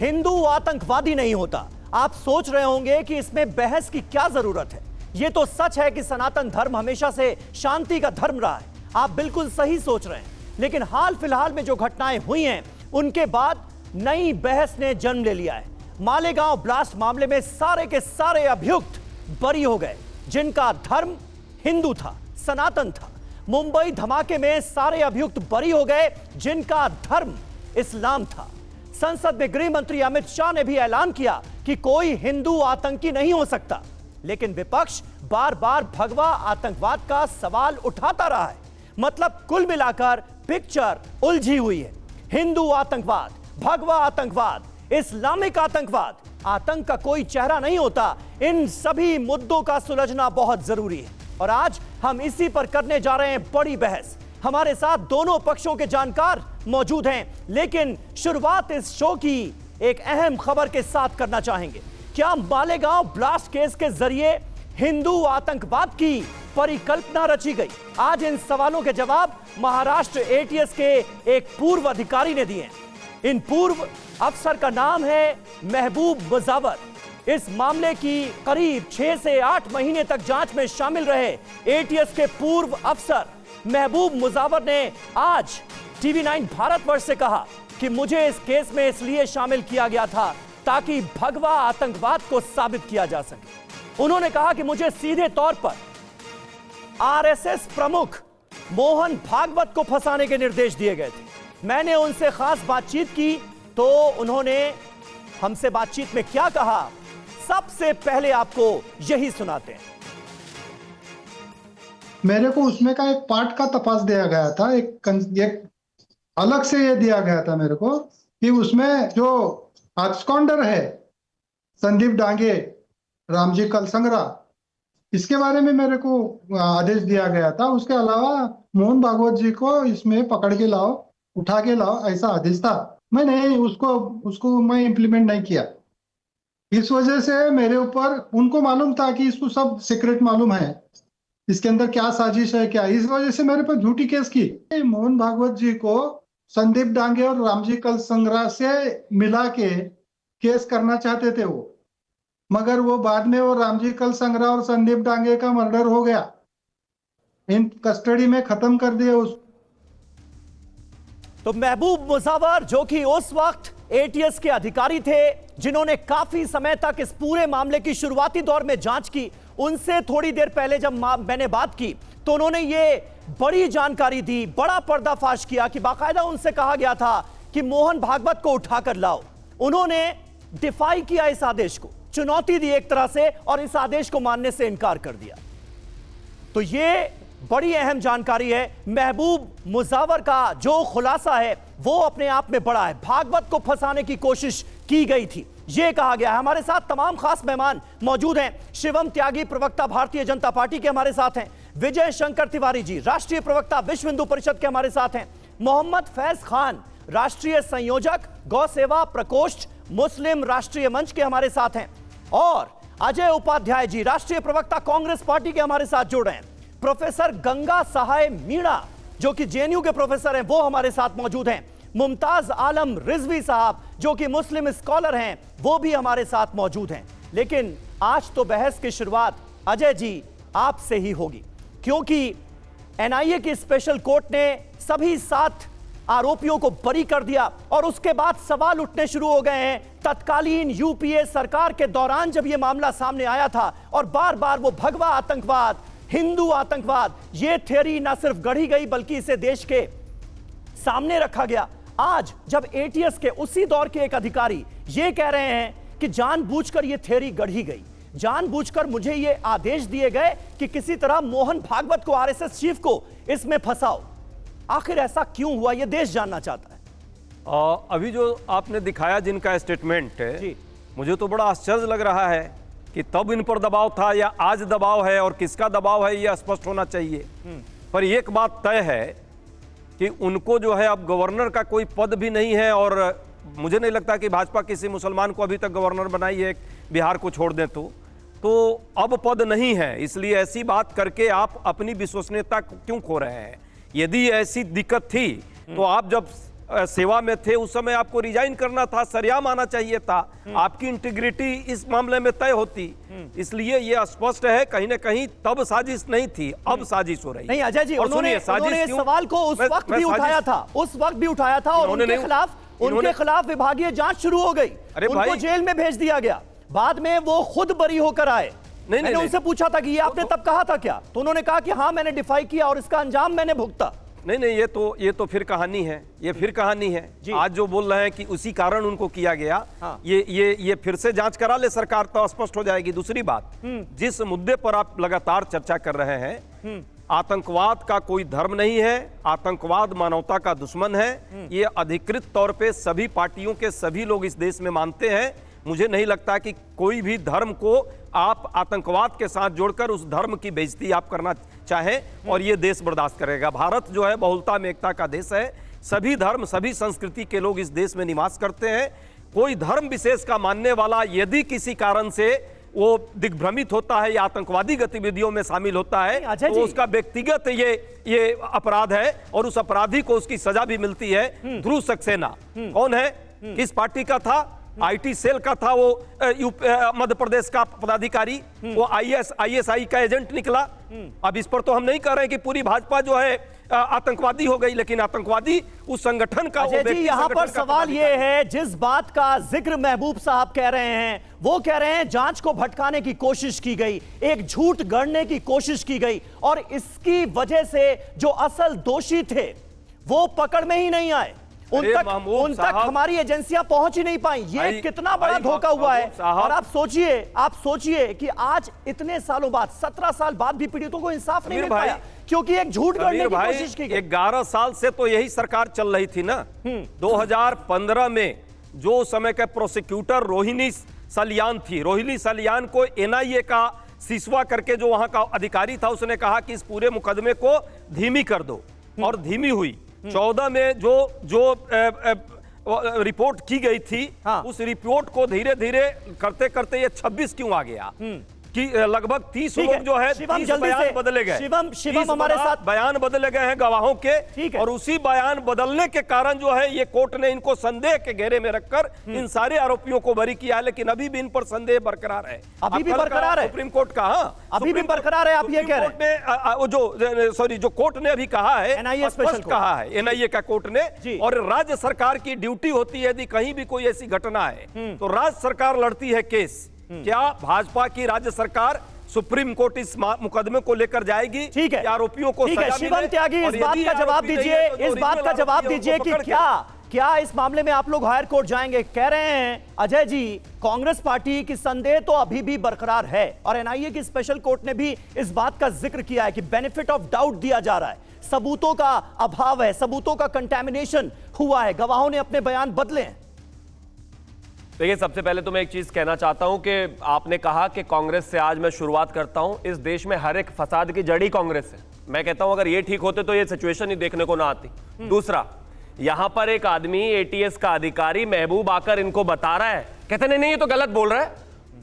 हिंदू आतंकवादी नहीं होता। आप सोच रहे होंगे कि इसमें बहस की क्या जरूरत है। यह तो सच है कि सनातन धर्म हमेशा से शांति का धर्म रहा है। आप बिल्कुल सही सोच रहे हैं, लेकिन हाल फिलहाल में जो घटनाएं हुई हैं उनके बाद नई बहस ने जन्म ले लिया है। मालेगांव ब्लास्ट मामले में सारे के सारे अभियुक्त बरी हो गए जिनका धर्म हिंदू था, सनातन था। मुंबई धमाके में सारे अभियुक्त बरी हो गए जिनका धर्म इस्लाम था। संसद में गृह मंत्री अमित शाह ने भी ऐलान किया कि कोई हिंदू आतंकी नहीं हो सकता, लेकिन विपक्ष बार बार भगवा आतंकवाद का सवाल उठाता रहा है। मतलब कुल मिलाकर पिक्चर उलझी हुई है। हिंदू आतंकवाद, भगवा आतंकवाद, इस्लामिक आतंकवाद, आतंक का कोई चेहरा नहीं होता। इन सभी मुद्दों का सुलझना बहुत जरूरी है और आज हम इसी पर करने जा रहे हैं बड़ी बहस। हमारे साथ दोनों पक्षों के जानकार मौजूद हैं, लेकिन शुरुआत इस शो की एक अहम खबर के साथ करना चाहेंगे। क्या मालेगांव ब्लास्ट केस के जरिए हिंदू आतंकवाद की परिकल्पना रची गई? आज इन सवालों के जवाब महाराष्ट्र एटीएस के एक पूर्व अधिकारी ने दिए हैं। इन पूर्व अफसर का नाम है महबूब मुजावर। इस मामले की करीब 6 से 8 महीने तक जांच में शामिल रहे एटीएस के पूर्व अफसर महबूब मुजावर ने आज टीवी 9 भारतवर्ष से कहा कि मुझे इस केस में इसलिए शामिल किया गया था ताकि भगवा आतंकवाद को साबित किया जा सके। उन्होंने कहा कि मुझे सीधे तौर पर आरएसएस प्रमुख मोहन भागवत को फंसाने के निर्देश दिए गए थे। मैंने उनसे खास बातचीत की तो उन्होंने हमसे बातचीत में क्या कहा, सबसे पहले आपको यही सुनाते हैं। मेरे को उसमें का एक पार्ट का तपास दिया गया था, एक अलग से ये दिया गया था मेरे को कि उसमें जो एब्सकॉन्डर है संदीप डांगे, रामजी कलसंगरा, इसके बारे में मेरे को आदेश दिया गया था। उसके अलावा मोहन भागवत जी को इसमें पकड़ के लाओ, उठा के लाओ, ऐसा आदेश था। मैं नहीं उसको मैं इम्प्लीमेंट नहीं किया। इस वजह से मेरे ऊपर, उनको मालूम था कि इसको सब सीक्रेट मालूम है, इसके अंदर क्या साजिश है क्या, इस वजह से मेरे पर झूठी केस की। मोहन भागवत जी को संदीप डांगे और रामजी कलसंगरा से मिला के केस करना चाहते थे वो, मगर वो बाद में वो रामजी कलसंगरा और संदीप डांगे का मर्डर हो गया, इन कस्टडी में खत्म कर दिया उस। तो महबूब मुजावर जो कि उस वक्त एटीएस के अधिकारी थे जिन्होंने काफी समय तक इस पूरे मामले की शुरुआती दौर में जांच की, उनसे थोड़ी देर पहले जब मैंने बात की तो उन्होंने ये बड़ी जानकारी दी, बड़ा पर्दाफाश किया कि बाकायदा उनसे कहा गया था कि मोहन भागवत को उठाकर लाओ। उन्होंने डिफाई किया इस आदेश को, चुनौती दी एक तरह से, और इस आदेश को मानने से इनकार कर दिया। तो ये बड़ी अहम जानकारी है। महबूब मुजावर का जो खुलासा है वो अपने आप में बड़ा है। भागवत को फंसाने की कोशिश की गई थी, यह कहा गया है। हमारे साथ तमाम खास मेहमान मौजूद हैं। शिवम त्यागी, प्रवक्ता भारतीय जनता पार्टी के हमारे साथ हैं। विजय शंकर तिवारी जी, राष्ट्रीय प्रवक्ता विश्व हिंदू परिषद के हमारे साथ हैं। मोहम्मद फैज खान, राष्ट्रीय संयोजक गौ सेवा प्रकोष्ठ मुस्लिम राष्ट्रीय मंच के हमारे साथ हैं। और अजय उपाध्याय जी, राष्ट्रीय प्रवक्ता कांग्रेस पार्टी के हमारे साथ जुड़ रहे हैं। प्रोफेसर गंगा सहाय मीणा जो कि जेएनयू के प्रोफेसर हैं, वो हमारे साथ मौजूद हैं। मुमताज आलम रिजवी साहब जो कि मुस्लिम स्कॉलर हैं, वो भी हमारे साथ मौजूद हैं। लेकिन आज तो बहस की शुरुआत अजय जी आपसे ही होगी, क्योंकि एनआईए की स्पेशल कोर्ट ने सभी 7 आरोपियों को बरी कर दिया और उसके बाद सवाल उठने शुरू हो गए हैं। तत्कालीन यूपीए सरकार के दौरान जब यह मामला सामने आया था और बार बार वो भगवा आतंकवाद, हिंदू आतंकवाद, ये थ्योरी ना सिर्फ गढ़ी गई बल्कि इसे देश के सामने रखा गया। आज जब एटीएस के उसी दौर के एक अधिकारी ये कह रहे हैं कि जानबूझकर ये थ्योरी गढ़ी गई, जानबूझकर मुझे ये आदेश दिए गए कि किसी तरह मोहन भागवत को, आरएसएस चीफ को इसमें फंसाओ, आखिर ऐसा क्यों हुआ, ये देश जानना चाहता है। अभी जो आपने दिखाया जिनका स्टेटमेंट है, मुझे तो बड़ा आश्चर्य लग रहा है कि तब इन पर दबाव था या आज दबाव है, और किसका दबाव है यह स्पष्ट होना चाहिए। पर एक बात तय है कि उनको जो है अब गवर्नर का कोई पद भी नहीं है, और मुझे नहीं लगता कि भाजपा किसी मुसलमान को अभी तक गवर्नर बनाई है, बिहार को छोड़ दें तो अब पद नहीं है। इसलिए ऐसी बात करके आप अपनी विश्वसनीयता क्यों खो रहे हैं? यदि ऐसी दिक्कत थी तो आप जब सेवा में थे उस समय आपको रिजाइन करना था, सरेआम आना चाहिए था, आपकी इंटीग्रिटी इस मामले में तय होती। इसलिए ये स्पष्ट है कहीं ना कहीं तब साजिश नहीं थी, अब साजिश हो रही। नहीं अजय जी, उन्होंने इस सवाल को उस वक्त भी उठाया था, और उनके खिलाफ विभागीय जांच शुरू हो गई, उनको जेल में भेज दिया गया। बाद में वो खुद बरी होकर आए। मैंने उनसे पूछा था कि ये आपने तब कहा था क्या, तो उन्होंने कहा कि हाँ मैंने डिफाई किया और इसका अंजाम मैंने भुगता। नहीं, ये तो फिर कहानी है, ये फिर कहानी है। आज जो बोल रहे हैं कि उसी कारण उनको किया गया, हाँ। ये फिर से जांच करा ले सरकार तो स्पष्ट हो जाएगी। दूसरी बात, जिस मुद्दे पर आप लगातार चर्चा कर रहे हैं, आतंकवाद का कोई धर्म नहीं है, आतंकवाद मानवता का दुश्मन है, ये अधिकृत तौर पे सभी पार्टियों के सभी लोग इस देश में मानते हैं। मुझे नहीं लगता कि कोई भी धर्म को आप आतंकवाद के साथ जोड़कर उस धर्म की बेइज्जती आप करना चाहें और ये देश बर्दाश्त करेगा। भारत जो है बहुलता में एकता का देश है, सभी धर्म सभी संस्कृति के लोग इस देश में निवास करते हैं। कोई धर्म विशेष का मानने वाला यदि किसी कारण से वो दिग्भ्रमित होता है या आतंकवादी गतिविधियों में शामिल होता है तो उसका व्यक्तिगत ये अपराध है और उस अपराधी को उसकी सजा भी मिलती है। ध्रुव सक्सेना कौन है, किस पार्टी का था? आईटी सेल का था वो, मध्य प्रदेश का पदाधिकारी, वो आईएसआई का एजेंट निकला। अब इस पर तो हम नहीं कह रहे कि पूरी भाजपा जो है आतंकवादी हो गई, लेकिन आतंकवादी उस संगठन का। अजय जी, यहाँ पर सवाल ये है, जिस बात का जिक्र महबूब साहब कह रहे हैं, वो कह रहे हैं जांच को भटकाने की कोशिश की गई, एक झूठ गढ़ने की कोशिश की गई और इसकी वजह से जो असल दोषी थे वो पकड़ में ही नहीं आए, उन तक हमारी एजेंसियां पहुंच ही नहीं पाई। ये कितना बड़ा धोखा हुआ है। और आप सोचिए कि आज इतने सालों बाद, 17 साल बाद भी पीड़ितों को इंसाफ नहीं मिल पाया क्योंकि एक झूठ गढ़ने की कोशिश की गई। 11 साल से तो यही सरकार चल रही थी ना। 2015 में जो समय के प्रोसिक्यूटर रोहिणी सलियान थी, रोहिणी सलियान को एनआईए का सिसवा करके जो वहां का अधिकारी था, उसने कहा कि इस पूरे मुकदमे को धीमी कर दो और धीमी हुई। 14 में जो रिपोर्ट की गई थी, हाँ। उस रिपोर्ट को धीरे धीरे करते करते ये 26 क्यों आ गया कि लगभग 30 लोग जो है 30 बयान बदले गए। शिवम हमारे साथ बयान बदले गए हैं गवाहों के, और उसी बयान बदलने के कारण जो है ये कोर्ट ने इनको संदेह के घेरे में रखकर इन सारे आरोपियों को बरी किया है, लेकिन अभी भी इन पर संदेह बरकरार है। अभी भी बरकरार है सुप्रीम कोर्ट का, हाँ अभी भी बरकरार है। आप ये कह रहे हैं जो कोर्ट ने अभी कहा है, कहा है एनआईए का कोर्ट ने, और राज्य सरकार की ड्यूटी होती है यदि कहीं भी कोई ऐसी घटना है तो राज्य सरकार लड़ती है केस। क्या भाजपा की राज्य सरकार सुप्रीम कोर्ट इस मुकदमे को लेकर जाएगी? ठीक है, आरोपियों को सजा शिवम त्यागी, इस बात का जवाब दीजिए, इस बात का जवाब दीजिए कि क्या इस मामले में आप लोग हायर कोर्ट जाएंगे? कह रहे हैं अजय जी, कांग्रेस पार्टी की संदेह तो अभी भी बरकरार है और एनआईए की स्पेशल कोर्ट ने भी इस बात का जिक्र किया है कि बेनिफिट ऑफ डाउट दिया जा रहा है, सबूतों का अभाव है, सबूतों का कंटैमिनेशन हुआ है, गवाहों ने अपने बयान बदले हैं। देखिए, सबसे पहले तो मैं एक चीज कहना चाहता हूं कि आपने कहा कि कांग्रेस से आज मैं शुरुआत करता हूं। इस देश में हर एक फसाद की जड़ी कांग्रेस है। मैं कहता हूं अगर ये ठीक होते तो ये सिचुएशन ही देखने को ना आती। दूसरा, यहां पर एक आदमी एटीएस का अधिकारी महबूब आकर इनको बता रहा है, कहते नहीं ये तो गलत बोल रहा है,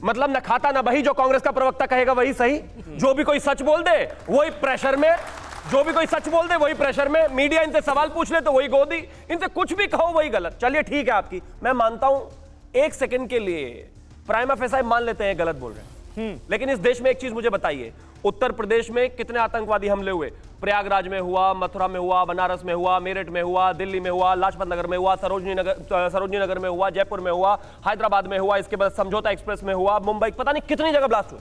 मतलब न खाता ना बही, जो कांग्रेस का प्रवक्ता कहेगा वही सही, जो भी कोई सच बोल दे वही प्रेशर में, जो भी कोई सच बोल दे वही प्रेशर में, मीडिया इनसे सवाल पूछ ले तो वही गोदी, इनसे कुछ भी कहो वही गलत। चलिए ठीक है आपकी, मैं मानता हूं एक सेकंड के लिए प्राइमा फेसाई मान लेते हैं गलत बोल रहे हैं, लेकिन इस देश में एक चीज मुझे बताइए, उत्तर प्रदेश में कितने आतंकवादी हमले हुए? प्रयागराज में हुआ, मथुरा में हुआ, बनारस में हुआ, मेरठ में हुआ, दिल्ली में हुआ, लाजपत नगर में हुआ, सरोजनी नगर में हुआ, जयपुर में हुआ, हैदराबाद में हुआ, इसके बाद समझौता एक्सप्रेस में हुआ, मुंबई, पता नहीं कितनी जगह ब्लास्ट हुए।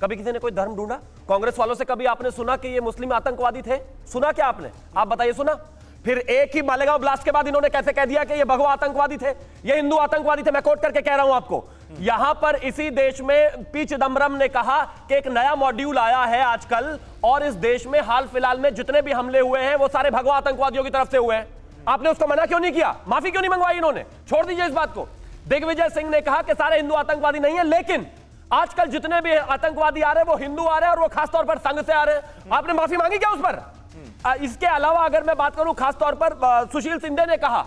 कभी किसी ने कोई धर्म ढूंढा? कांग्रेस वालों से कभी आपने सुना कि ये मुस्लिम आतंकवादी थे? सुना क्या आपने? आप बताइए, सुना? फिर एक ही मालेगांव ब्लास्ट के बाद इन्होंने कैसे कह दिया कि ये भगवा आतंकवादी थे, ये हिंदू आतंकवादी थे? मैं कोट करके कह रहा हूं आपको, यहां पर इसी देश में पी चिदम्बरम ने कहा कि एक नया मॉड्यूल आया है आजकल, और इस देश में हाल फिलहाल में जितने भी हमले हुए हैं वो सारे भगवा आतंकवादियों की तरफ से हुए हैं। आपने उसको मना क्यों नहीं किया? माफी क्यों नहीं मंगवाई इन्होंने? छोड़ दीजिए इस बात को। दिग्विजय सिंह ने कहा कि सारे हिंदू आतंकवादी नहीं है, लेकिन आजकल जितने भी आतंकवादी आ रहे हैं वो हिंदू आ रहे हैं और वो खासतौर पर संघ से आ रहे हैं। आपने माफी मांगी क्या उस पर? इसके अलावा अगर मैं बात करूं, खासतौर पर सुशील शिंदे ने कहा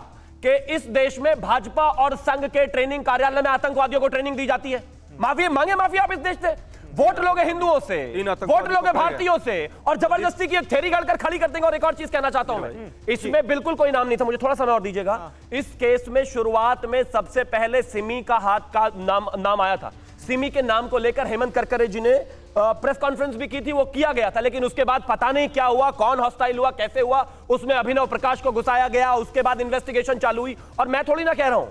कि इस देश में भाजपा और संघ के ट्रेनिंग कार्यालय में आतंकवादियों को ट्रेनिंग दी जाती है। माफी मांगे, माफी आप इस देश से। वोट लोगे हिंदुओं से, तीन आतंकवादी वोट लोगे पकड़े गए। भारतीयों से, और जबरदस्ती की एक थ्योरी गढ़कर खड़ी कर देंगे। और एक और चीज कहना चाहता हूं मैं, इसमें बिल्कुल कोई नाम नहीं था, मुझे थोड़ा समय और दीजिएगा। इस केस में शुरुआत में सबसे पहले सिमी का हाथ का नाम आया था। सिमी के नाम को लेकर हेमंत करकरे जी ने प्रेस कॉन्फ्रेंस भी की थी, वो किया गया था, लेकिन उसके बाद पता नहीं क्या हुआ, कौन हॉस्टाइल हुआ, कैसे हुआ, उसमें अभिनव प्रकाश को घुसाया गया, उसके बाद इन्वेस्टिगेशन चालू हुई। और मैं थोड़ी ना कह रहा हूं,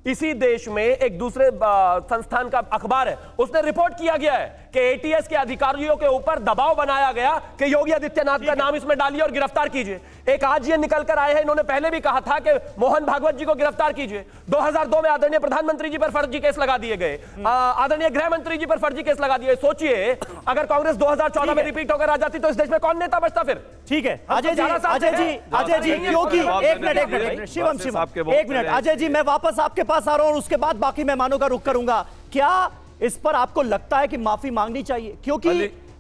इसी देश में एक दूसरे संस्थान का अखबार है, उसने रिपोर्ट किया गया है कि एटीएस के अधिकारियों के ऊपर दबाव बनाया गया कि योगी आदित्यनाथ का नाम इसमें डालिए और गिरफ्तार कीजिए। एक आज ये निकल कर आए हैं, इन्होंने पहले भी कहा था कि मोहन भागवत जी को गिरफ्तार कीजिए। 2002 में आदरणीय प्रधानमंत्री जी पर फर्जी केस लगा दिए गए, आदरणीय गृह मंत्री जी पर फर्जी केस लगा दिए। सोचिए अगर कांग्रेस 2014 में रिपीट होकर आ जाती तो इस देश में कौन नेता बचता फिर? ठीक है अजय जी क्योंकि एक मिनट शिवम एक मिनट अजय जी, मैं वापस आपके पास आ रहा हूं और उसके बाद बाकी मेहमानों का रुख करूंगा। क्या इस पर आपको लगता है कि माफी मांगनी चाहिए? क्योंकि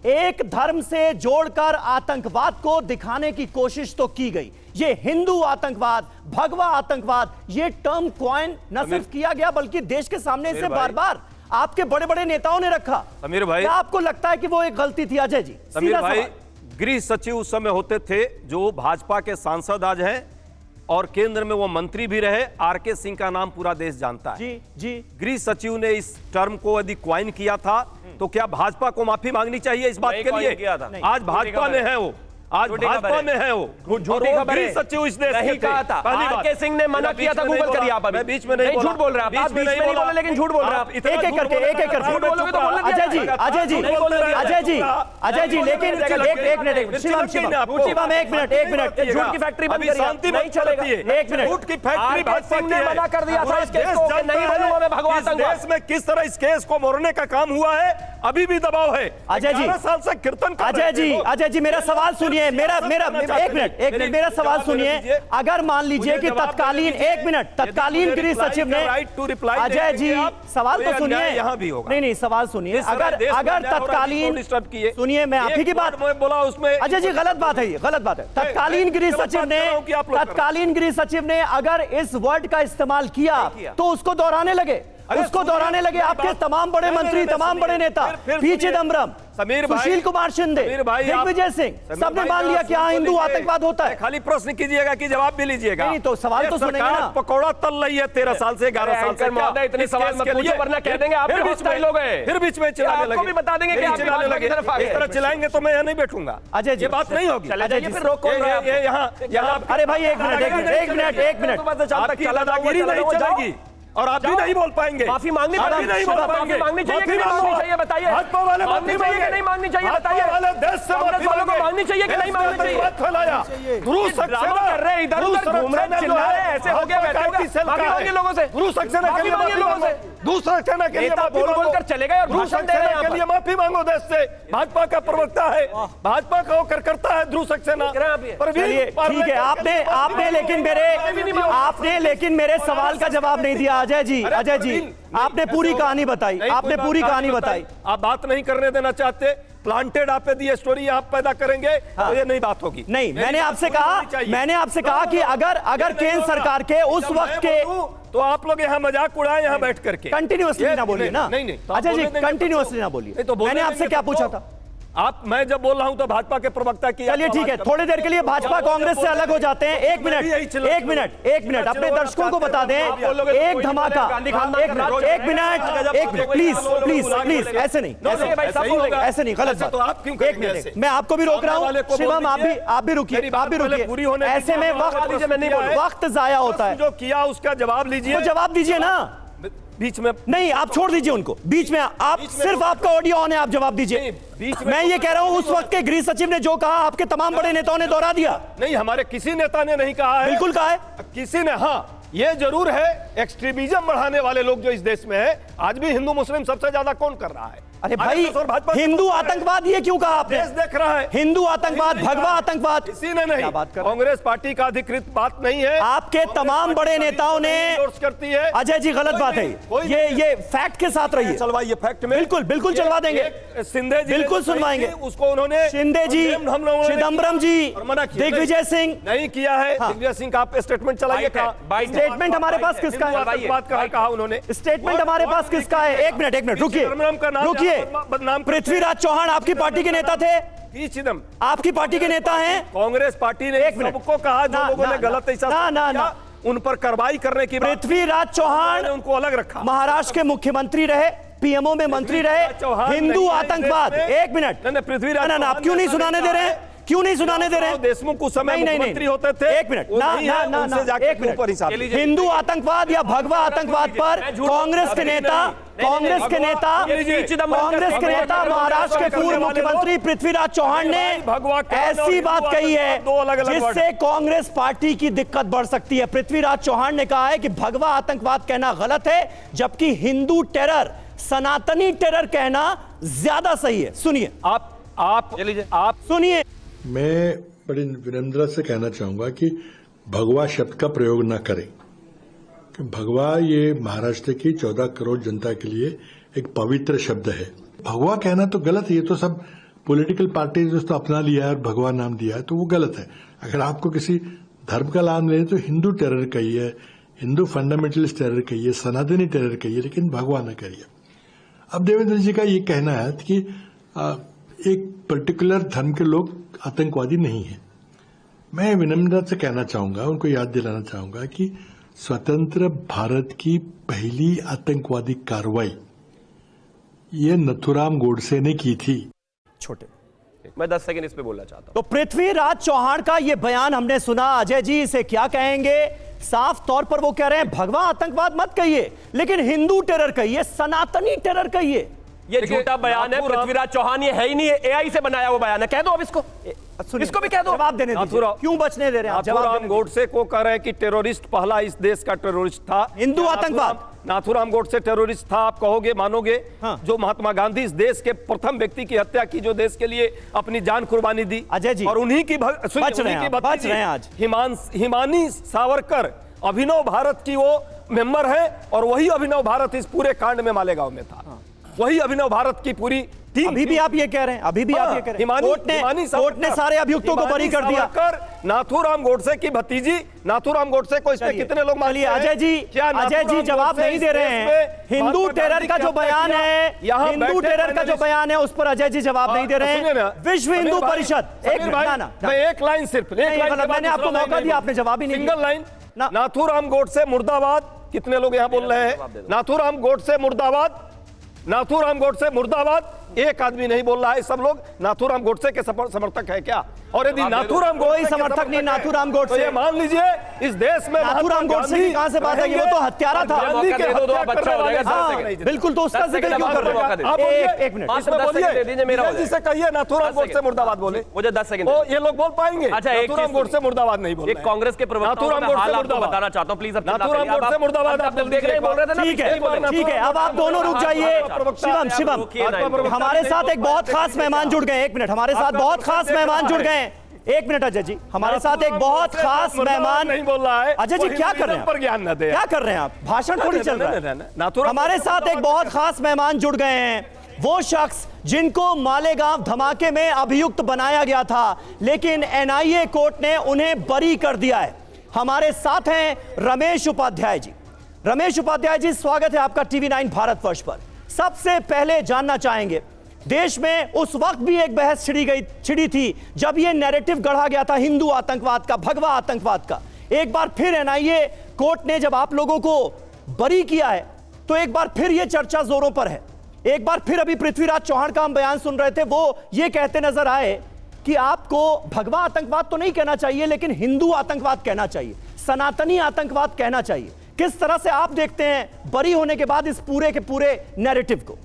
एक धर्म से जोड़कर आतंकवाद को दिखाने की कोशिश तो की गई, ये हिंदू आतंकवाद, भगवा आतंकवाद, ये टर्म कॉइन न सिर्फ किया गया बल्कि देश के सामने इसे बार बार आपके बड़े बड़े नेताओं ने रखा। समीर भाई, क्या आपको लगता है कि वो एक गलती थी? अजय जी, समीर भाई, गृह सचिव उस समय होते थे जो भाजपा के सांसद आज हैं और केंद्र में वो मंत्री भी रहे, आरके सिंह का नाम पूरा देश जानता है। जी गृह सचिव ने इस टर्म को यदि क्वाइन किया था तो क्या भाजपा को माफी मांगनी चाहिए इस बात के लिए? आज भाजपा में है वो, आज भाजपा में है वो, झूठी खबर गृह सचिव इस देश नहीं कहा था। आरके सिंह ने मना किया था, गूगल करिए आप। मैं बीच में नहीं झूठ बोल रहे हैं आप, बीच में नहीं बोले लेकिन झूठ बोल रहे हैं आप। एक एक करके झूठ बोलोगे तो बोलने अजय जी लेकिन एक मिनट शिवम एक मिनट झूठ की फैक्ट्री बंद करिए, नहीं चलेगा। एक मिनट, झूठ की फैक्ट्री आरके सिंह ने मना कर दिया था इस केस को कि नहीं बोलूंगा मैं भगवा आतंकवाद। देश में किस तरह इस केस को मोड़ने का काम हुआ है, अभी भी दबाव है। अजय जी, 11 साल से कीर्तन कर अजय जी मेरा सवाल सुनिए, मेरा एक मिनट मेरा सवाल सुनिए। अगर मान लीजिए कि तत्कालीन गृह सचिव ने, अजय जी सवाल तो सुनिए, यहाँ भी होगा। नहीं सवाल सुनिए, अगर तत्कालीन, सुनिए मैं आप ही की बात बोला उसमें, अजय जी गलत बात है, ये गलत बात है। तत्कालीन गृह सचिव ने अगर इस वर्ड का इस्तेमाल किया तो उसको दोहराने लगे, आपके तमाम बड़े मंत्री, तमाम बड़े नेता, पी चिदम्बरम, सुशील कुमार शिंदे, दिग्विजय सिंह, सबने मान लिया कि हाँ हिंदू आतंकवाद होता है। खाली प्रश्न कीजिएगा कि जवाब भी लीजिएगा। नहीं तो सवाल तो सुनेंगे ना। पकौड़ा तल रही है 13 साल से, 11 साल से। इतने सवाल मत पूछो वरना कह देंगे आप हॉस्टाइल हो गए। फिर बीच में चिल्लाने लगे, आपको भी बता देंगे कि आप चिल्लाने लगे। इस तरह चिल्लाएंगे तो मैं यहाँ नहीं बैठूंगा। अजय जी, ये बात नहीं होगी। अजय जी फिर रोक कौन रहा है? यहाँ अरे भाई एक मिनट आपकी दादागिरी नहीं चलेगी और आप भी नहीं बोल पाएंगे। माफी मांगनी पड़ेगी, मांगनी चाहिए कि नहीं मांगनी चाहिए बताइए। भाजपा वाले मांगनी चाहिए कि नहीं मांगनी चाहिए बताइए। देश से कांग्रेस वालों को मांगनी चाहिए कि नहीं मांगनी चाहिए? फैलाया गुरु सक्सेना कर रहे, इधर उधर घूम रहे, चिल्ला रहे, ऐसे हो गया माफी मांगिए लोगों से। गुरु सक्सेना के लिए मांगिए लोगों से। दूसरा सेना के लिए नेता बोल बोल कर चले गए और भाषण दे रहे हैं के लिए माफी मांगो देश से। भाजपा का प्रवक्ता है, भाजपा का होकर करता है ध्रुव सक्सेना। ठीक है, आपने लेकिन मेरे सवाल का जवाब नहीं दिया। अजय जी आपने पूरी कहानी बताई, आप बात नहीं करने देना चाहते। प्लांटेड आप पे दी स्टोरी आप पैदा करेंगे तो ये नहीं बात होगी। नहीं, मैंने आपसे कहा कि अगर केंद्र सरकार के उस वक्त के, तो आप लोग यहाँ मजाक उड़ाए यहाँ बैठ करके। कंटिन्यूअसली ना बोलिए ना। नहीं अजय जी कंटिन्यूअसली ना बोलिए। मैंने आपसे क्या पूछा था? मैं जब बोल रहा हूं तो भाजपा के प्रवक्ता की। चलिए ठीक है, थोड़ी देर के लिए भाजपा कांग्रेस से अलग हो जाते हैं। एक मिनट अपने दर्शकों को बता दें, एक धमाका, एक मिनट प्लीज ऐसे नहीं, गलत बात। एक मिनट मैं आपको भी रोक रहा हूं। शिवम आप भी रुकिए। ऐसे में वक्त जाया होता है। जो किया उसका जवाब लीजिए। जवाब दीजिए ना, बीच में नहीं, आप छोड़ दीजिए उनको। बीच में आप सिर्फ आपका ऑडियो ऑन है, आप जवाब दीजिए। मैं ये कह रहा हूं उस वक्त के गृह सचिव ने जो कहा आपके तमाम बड़े नेताओं ने दोहरा दिया। नहीं, हमारे किसी नेता ने नहीं कहा है। बिल्कुल कहा है किसी ने। हाँ, ये जरूर है, एक्सट्रीमिज्म बढ़ाने वाले लोग जो इस देश में है, आज भी हिंदू मुस्लिम सबसे ज्यादा कौन कर रहा है? अरे भाई, हिंदू आतंकवाद ये क्यों कहा आपने? देश देख रहा है, हिंदू आतंकवाद, भगवा आतंकवाद किसी ने नहीं। कांग्रेस पार्टी का अधिकृत बात नहीं है। आपके तमाम बड़े नेताओं ने करती है। अजय जी गलत बात है, ये फैक्ट के साथ रहिए। चलवाइए फैक्ट में। बिल्कुल चलवा देंगे, शिंदे जी बिल्कुल सुनवाएंगे उसको। उन्होंने शिंदे जी, चिदम्बरम जी, दिग्विजय सिंह नहीं किया है। दिग्विजय सिंह का आप स्टेटमेंट चलाइए। स्टेटमेंट हमारे पास किसका है? बात कहा उन्होंने। स्टेटमेंट हमारे पास किसका है? एक मिनट रुकिए। समझिए, बदनाम करते हैं। पृथ्वीराज चौहान आपकी पार्टी के नेता थे, पी चिदम आपकी पार्टी के नेता हैं। कांग्रेस पार्टी ने एक मिनट। सबको कहा, जो ना, लोगों ना, ने गलत ऐसा ना, ना, किया, ना। उन पर कार्रवाई करने की बात, पृथ्वीराज चौहान ने उनको अलग रखा। महाराष्ट्र के मुख्यमंत्री रहे, पीएमओ में मंत्री रहे, चौहान हिंदू नहीं है आतंकवाद। इस देश में। एक मिनट, नहीं, पृथ्वीराज ना, ना, आप चौहान क्यों नहीं ने सुनाने दे रहे हैं? क्यों नहीं सुनाने दे रहे हैं? देशमुख उस समय नहीं, मुख्यमंत्री होते थे। एक मिनट, वो ना, नहीं ना, है, ना, उनसे ना, जाके एक मिनट। ऊपर हिसाब लीजिए। हिंदू आतंकवाद या भगवा आतंकवाद पर कांग्रेस के नेता कांग्रेस के नेता महाराष्ट्र के पूर्व मुख्यमंत्री पृथ्वीराज चौहान ने ऐसी बात कही है जिससे कांग्रेस पार्टी की दिक्कत बढ़ सकती है। पृथ्वीराज चौहान ने कहा है कि भगवा आतंकवाद कहना गलत है, जबकि हिंदू टेरर, सनातनी टेरर कहना ज्यादा सही है। सुनिए, आप सुनिए। मैं बड़ी विनम्रता से कहना चाहूंगा कि भगवा शब्द का प्रयोग न करें, कि भगवा ये महाराष्ट्र की 14 करोड़ जनता के लिए एक पवित्र शब्द है। भगवा कहना तो गलत है, ये तो सब पॉलिटिकल पार्टी जो अपना लिया है और भगवा नाम दिया है, तो वो गलत है। अगर आपको किसी धर्म का नाम लेना तो हिंदू टेरर कहिए, हिंदू फंडामेंटलिस्ट टेरर कहिए, सनातनी टेरर कहिए, लेकिन भगवा न करिए। अब देवेंद्र जी का ये कहना है कि एक पर्टिकुलर धर्म के लोग आतंकवादी नहीं है। मैं विनम्रता से कहना चाहूंगा, उनको याद दिलाना चाहूंगा कि स्वतंत्र भारत की पहली आतंकवादी कार्रवाई ये नथुराम गोडसे ने की थी। छोटे, मैं 10 सेकंड इस पे बोलना चाहता हूं। तो पृथ्वीराज चौहान का यह बयान हमने सुना। अजय जी इसे क्या कहेंगे? साफ तौर पर वो कह रहे हैं भगवा आतंकवाद मत कहिए, लेकिन हिंदू टेरर कहिए, सनातनी टेरर कहिए। ये झूठा बयान है। पृथ्वीराज चौहान ये है ही नहीं है, एआई से बनाया हुआ बयान है। कह दो अब इसको भी कह दो। जवाब देने दीजिए, क्यों बचने दे रहे हैं आप? जवाब नाथुराम गोडसे को कह रहे हैं कि टेररिस्ट पहला इस देश का टेररिस्ट था। हिंदू आतंकवाद। नाथुराम गोडसे टेररिस्ट था, आप कहोगे, मानोगे? हाँ। जो महात्मा गांधी इस देश के प्रथम व्यक्ति की हत्या की, जो देश के लिए अपनी जान कुर्बानी दी। अजय जी, और उन्हीं की बच रहे हैं आज। हिमानी सावरकर अभिनव भारत की वो मेंबर है, और वही अभिनव भारत इस पूरे कांड में मालेगांव में था। वही अभिनव भारत की पूरी टीम। अभी भी आप ये कह रहे हैं, अभी भी आप ये कह रहे हैं। कोर्ट ने सारे अभियुक्तों को बरी कर दिया। नाथुराम गोडसे की भतीजी, नाथुराम गोडसे को इसमें कितने लोग मानते हैं? अजय जी जवाब नहीं दे रहे हैं। हिंदू टेरर का जो बयान है, हिंदू टेरर का जो बयान है, उस पर अजय जी जवाब नहीं दे रहे हैं। विश्व हिंदू परिषद, एक लाइन सिर्फ, मैंने आपको मौका दिया, आपने जवाब ही नहीं दिया। Single line. नाथुराम गोडसे मुर्दाबाद। कितने लोग यहाँ बोल रहे हैं नाथुराम गोडसे मुर्दाबाद, नाथुराम गोडसे मुर्दाबाद? एक आदमी नहीं बोल रहा है। सब लोग नाथुराम गोडसे के समर्थक है क्या? और यदि नाथुराम कोई समर्थक नहीं नाथुराम गोडसे, तो ये मान लीजिए इस देश में नाथुराम गोडसे की कहां से बात है? वो तो हत्यारा था। बिल्कुल, तो उसका जिक्र क्यों कर रहे हैं? एक मिनट, जिसे कहिए नाथुराम गोडसे मुर्दाबाद बोले, मुझे 10 सेकंड ये लोग बोल पाएंगे? अच्छा, नाथुराम गोडसे मुर्दाबाद नहीं बोल। एक कांग्रेस के प्रवक्ता बताना चाहता हूं, प्लीज। नाथुराम गोडसे मुर्दाबाद आप देख रहे हैं, बोल रहे थे ना। ठीक है, अब आप दोनों रुक जाइए। शिवम, हमारे साथ एक बहुत खास मेहमान जुड़ गए। एक मिनट, हमारे साथ बहुत खास मेहमान जुड़ गए। एक मिनट अजय जी, हमारे साथ एक बहुत खास मेहमान नहीं बोल रहा है। अजय जी क्या कर रहे हैं? पर ज्ञान न दे। क्या कर रहे हैं आप? भाषण थोड़ी चल रहा है। हमारे साथ एक बहुत खास मेहमान जुड़ गए हैं, वो शख्स जिनको मालेगांव धमाके में अभियुक्त बनाया गया था, लेकिन एनआईए कोर्ट ने उन्हें बरी कर दिया है। हमारे साथ हैं रमेश उपाध्याय जी। रमेश उपाध्याय जी, स्वागत है आपका टीवी 9 भारतवर्ष पर। सबसे पहले जानना चाहेंगे, देश में उस वक्त भी एक बहस छिड़ी थी जब यह नैरेटिव गढ़ा गया था हिंदू आतंकवाद का, भगवा आतंकवाद का। एक बार फिर एनआईए कोर्ट ने जब आप लोगों को बरी किया है, तो एक बार फिर यह चर्चा जोरों पर है। एक बार फिर अभी पृथ्वीराज चौहान का हम बयान सुन रहे थे, वो ये कहते नजर आए कि आपको भगवा आतंकवाद तो नहीं कहना चाहिए, लेकिन हिंदू आतंकवाद कहना चाहिए, सनातनी आतंकवाद कहना चाहिए। किस तरह से आप देखते हैं बरी होने के बाद इस पूरे के पूरे नैरेटिव को?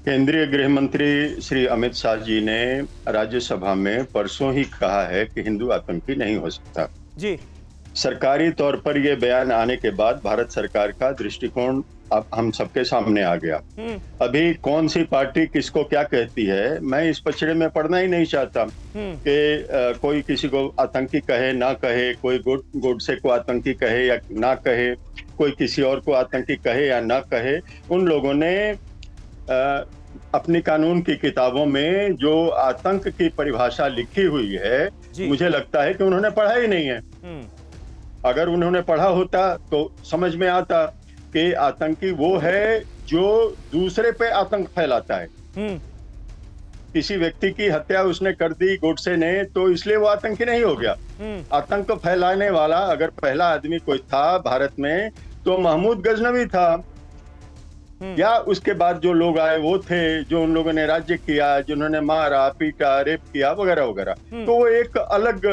केंद्रीय गृह मंत्री श्री अमित शाह जी ने राज्यसभा में परसों ही कहा है कि हिंदू आतंकी नहीं हो सकता जी। सरकारी तौर पर यह बयान आने के बाद भारत सरकार का दृष्टिकोण अब हम सबके सामने आ गया। अभी कौन सी पार्टी किसको क्या कहती है, मैं इस पचड़े में पड़ना ही नहीं चाहता कि कोई किसी को आतंकी कहे ना कहे, कोई गोडसे को आतंकी कहे या ना कहे, कोई किसी और को आतंकी कहे या ना कहे। उन लोगों ने अपनी कानून की किताबों में जो आतंक की परिभाषा लिखी हुई है, मुझे लगता है कि उन्होंने पढ़ा ही नहीं है। अगर उन्होंने पढ़ा होता तो समझ में आता कि आतंकी वो है जो दूसरे पे आतंक फैलाता है। किसी व्यक्ति की हत्या उसने कर दी गोडसे ने, तो इसलिए वो आतंकी नहीं हो गया। आतंक फैलाने वाला अगर पहला आदमी कोई था भारत में तो महमूद गजनवी था, या उसके बाद जो लोग आए वो थे जो उन लोगों ने राज्य किया, जिन्होंने मारा पीटा रेप किया वगैरह वगैरह। तो वो एक अलग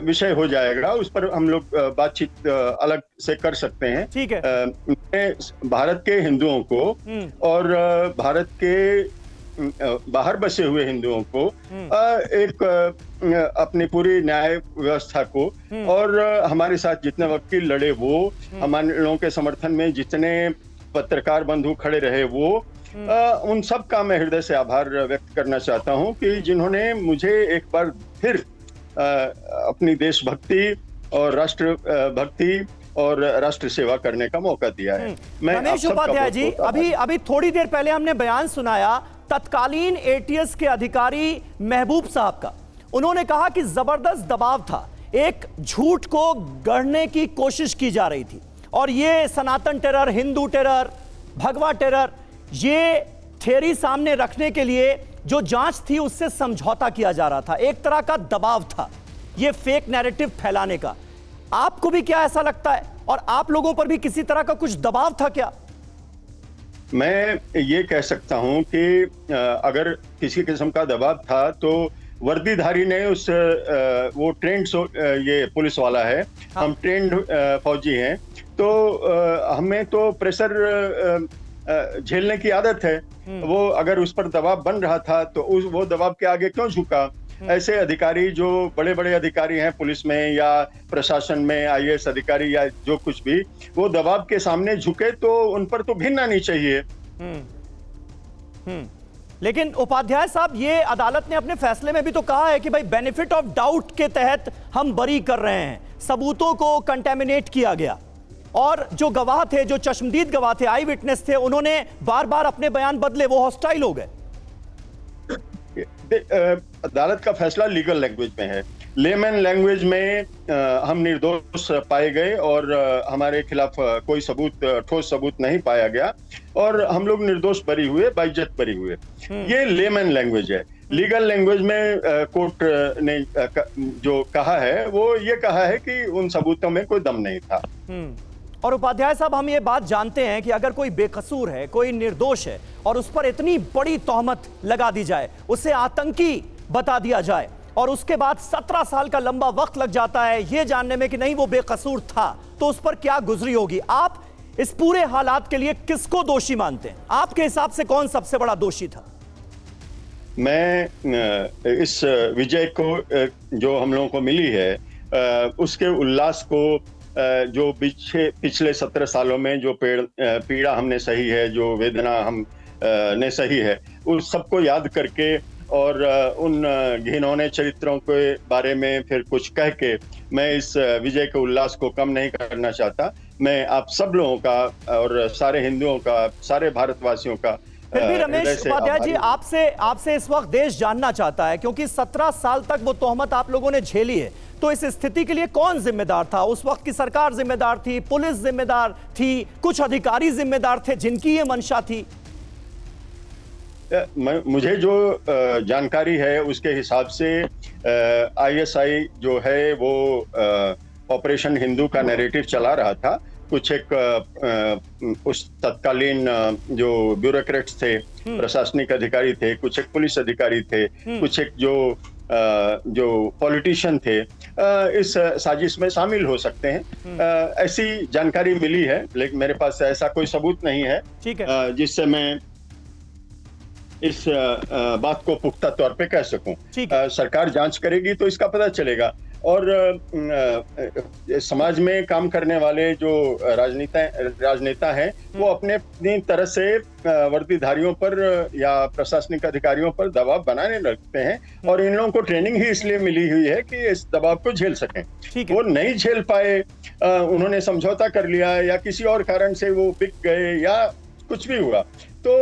विषय हो जाएगा, उस पर हम लोग बातचीत अलग से कर सकते हैं। ठीक है। मैं भारत के हिंदुओं को और भारत के बाहर बसे हुए हिंदुओं को एक अपनी पूरी न्याय व्यवस्था को और हमारे साथ जितने वकील लड़े वो, हमारे लोगों के समर्थन में जितने पत्रकार बंधु खड़े रहे वो, उन सब का मैं हृदय से आभार व्यक्त करना चाहता हूं कि जिन्होंने मुझे एक बार फिर अपनी देशभक्ति और राष्ट्र भक्ति और राष्ट्र सेवा करने का मौका दिया है। मैं रमेश उपाध्याय जी, अभी थोड़ी देर पहले हमने बयान सुनाया तत्कालीन एटीएस के अधिकारी महबूब साहब का। उन्होंने कहा कि जबरदस्त दबाव था, एक झूठ को गढ़ने की कोशिश की जा रही थी और ये सनातन टेरर, हिंदू टेरर, भगवा टेरर, ये थ्योरी सामने रखने के लिए जो जांच थी उससे समझौता किया जा रहा था, एक तरह का दबाव था ये फेक नैरेटिव फैलाने का। आपको भी क्या ऐसा लगता है और आप लोगों पर भी किसी तरह का कुछ दबाव था क्या? मैं ये कह सकता हूं कि अगर किसी किस्म का दबाव था तो वर्दीधारी ने उस वो ट्रेंड ये पुलिस वाला है, हम ट्रेंड फौजी हैं, तो हमें तो प्रेशर झेलने की आदत है। वो अगर उस पर दबाव बन रहा था तो वो दबाव के आगे क्यों झुका? ऐसे अधिकारी जो बड़े बड़े अधिकारी हैं पुलिस में या प्रशासन में, आईएएस अधिकारी या जो कुछ भी, वो दबाव के सामने झुके तो उन पर तो घिनना नहीं चाहिए। लेकिन उपाध्याय साहब, ये अदालत ने अपने फैसले में भी तो कहा है कि भाई बेनिफिट ऑफ डाउट के तहत हम बरी कर रहे हैं, सबूतों को कंटेमिनेट किया गया और जो गवाह थे, जो चश्मदीद गवाह थे, आई विटनेस थे, उन्होंने बार बार अपने बयान बदले, वो हॉस्टाइल हो गए। अदालत का फैसला लीगल लैंग्वेज में है, लेमन लैंग्वेज में हम निर्दोष पाए गए और हमारे खिलाफ कोई सबूत, ठोस सबूत नहीं पाया गया और हम लोग निर्दोष बरी हुए, बाइज्जत बरी हुए। ये लेमन लैंग्वेज है। लीगल लैंग्वेज में कोर्ट ने जो कहा है वो ये कहा है कि उन सबूतों में कोई दम नहीं था। और उपाध्याय साहब, हम ये बात जानते हैं कि अगर कोई बेकसूर है, कोई निर्दोष है और उस पर इतनी बड़ी तोहमत लगा दी जाए, उसे आतंकी बता दिया जाए और उसके बाद 17 साल का लंबा वक्त लग जाता है ये जानने में कि नहीं वो बेकसूर था, तो उस पर क्या गुजरी होगी? आप इस पूरे हालात के लिए किसको दोषी मानते हैं? आपके हिसाब से कौन सबसे बड़ा दोषी था? मैं इस विजय को जो हम लोगों को मिली है, उसके उल्लास को, जो पिछले 17 सालों में जो पीड़ा हमने सही है, जो वेदना हम ने सही है, उस सबको याद करके और उन घिनौने चरित्रों के बारे में फिर कुछ कह के मैं इस विजय के उल्लास को कम नहीं करना चाहता। मैं आप सब लोगों का और सारे हिंदुओं का, सारे भारतवासियों का फिर भी रमेश उपाध्याय जी, आपसे इस वक्त देश जानना चाहता है, क्योंकि 17 साल तक वो तोहमत आप लोगों ने झेली है, तो इस स्थिति के लिए कौन जिम्मेदार था? उस वक्त की सरकार जिम्मेदार थी, पुलिस जिम्मेदार थी, कुछ अधिकारी जिम्मेदार थे जिनकी ये मंशा थी? मुझे जो जानकारी है उसके हिसाब से आईएसआई जो है वो ऑपरेशन हिंदू का नैरेटिव चला रहा था। कुछ एक उस तत्कालीन जो ब्यूरोक्रेट्स थे, प्रशासनिक अधिकारी थे, कुछ एक पुलिस अधिकारी थे, कुछ एक जो पॉलिटिशियन थे, इस साजिश में शामिल हो सकते हैं। ऐसी जानकारी मिली है, लेकिन मेरे पास ऐसा कोई सबूत नहीं है जिससे मैं इस बात को पुख्ता तौर पे कह सकूं। सरकार जांच करेगी तो इसका पता चलेगा और समाज में काम करने वाले जो राजनेता हैं वो अपनी तरह से वर्दीधारियों पर या प्रशासनिक अधिकारियों पर दबाव बनाने लगते हैं और इन लोगों को ट्रेनिंग ही इसलिए मिली हुई है कि इस दबाव को झेल सकें। वो नहीं झेल पाए, उन्होंने समझौता कर लिया या किसी और कारण से वो बिक गए या कुछ भी हुआ, तो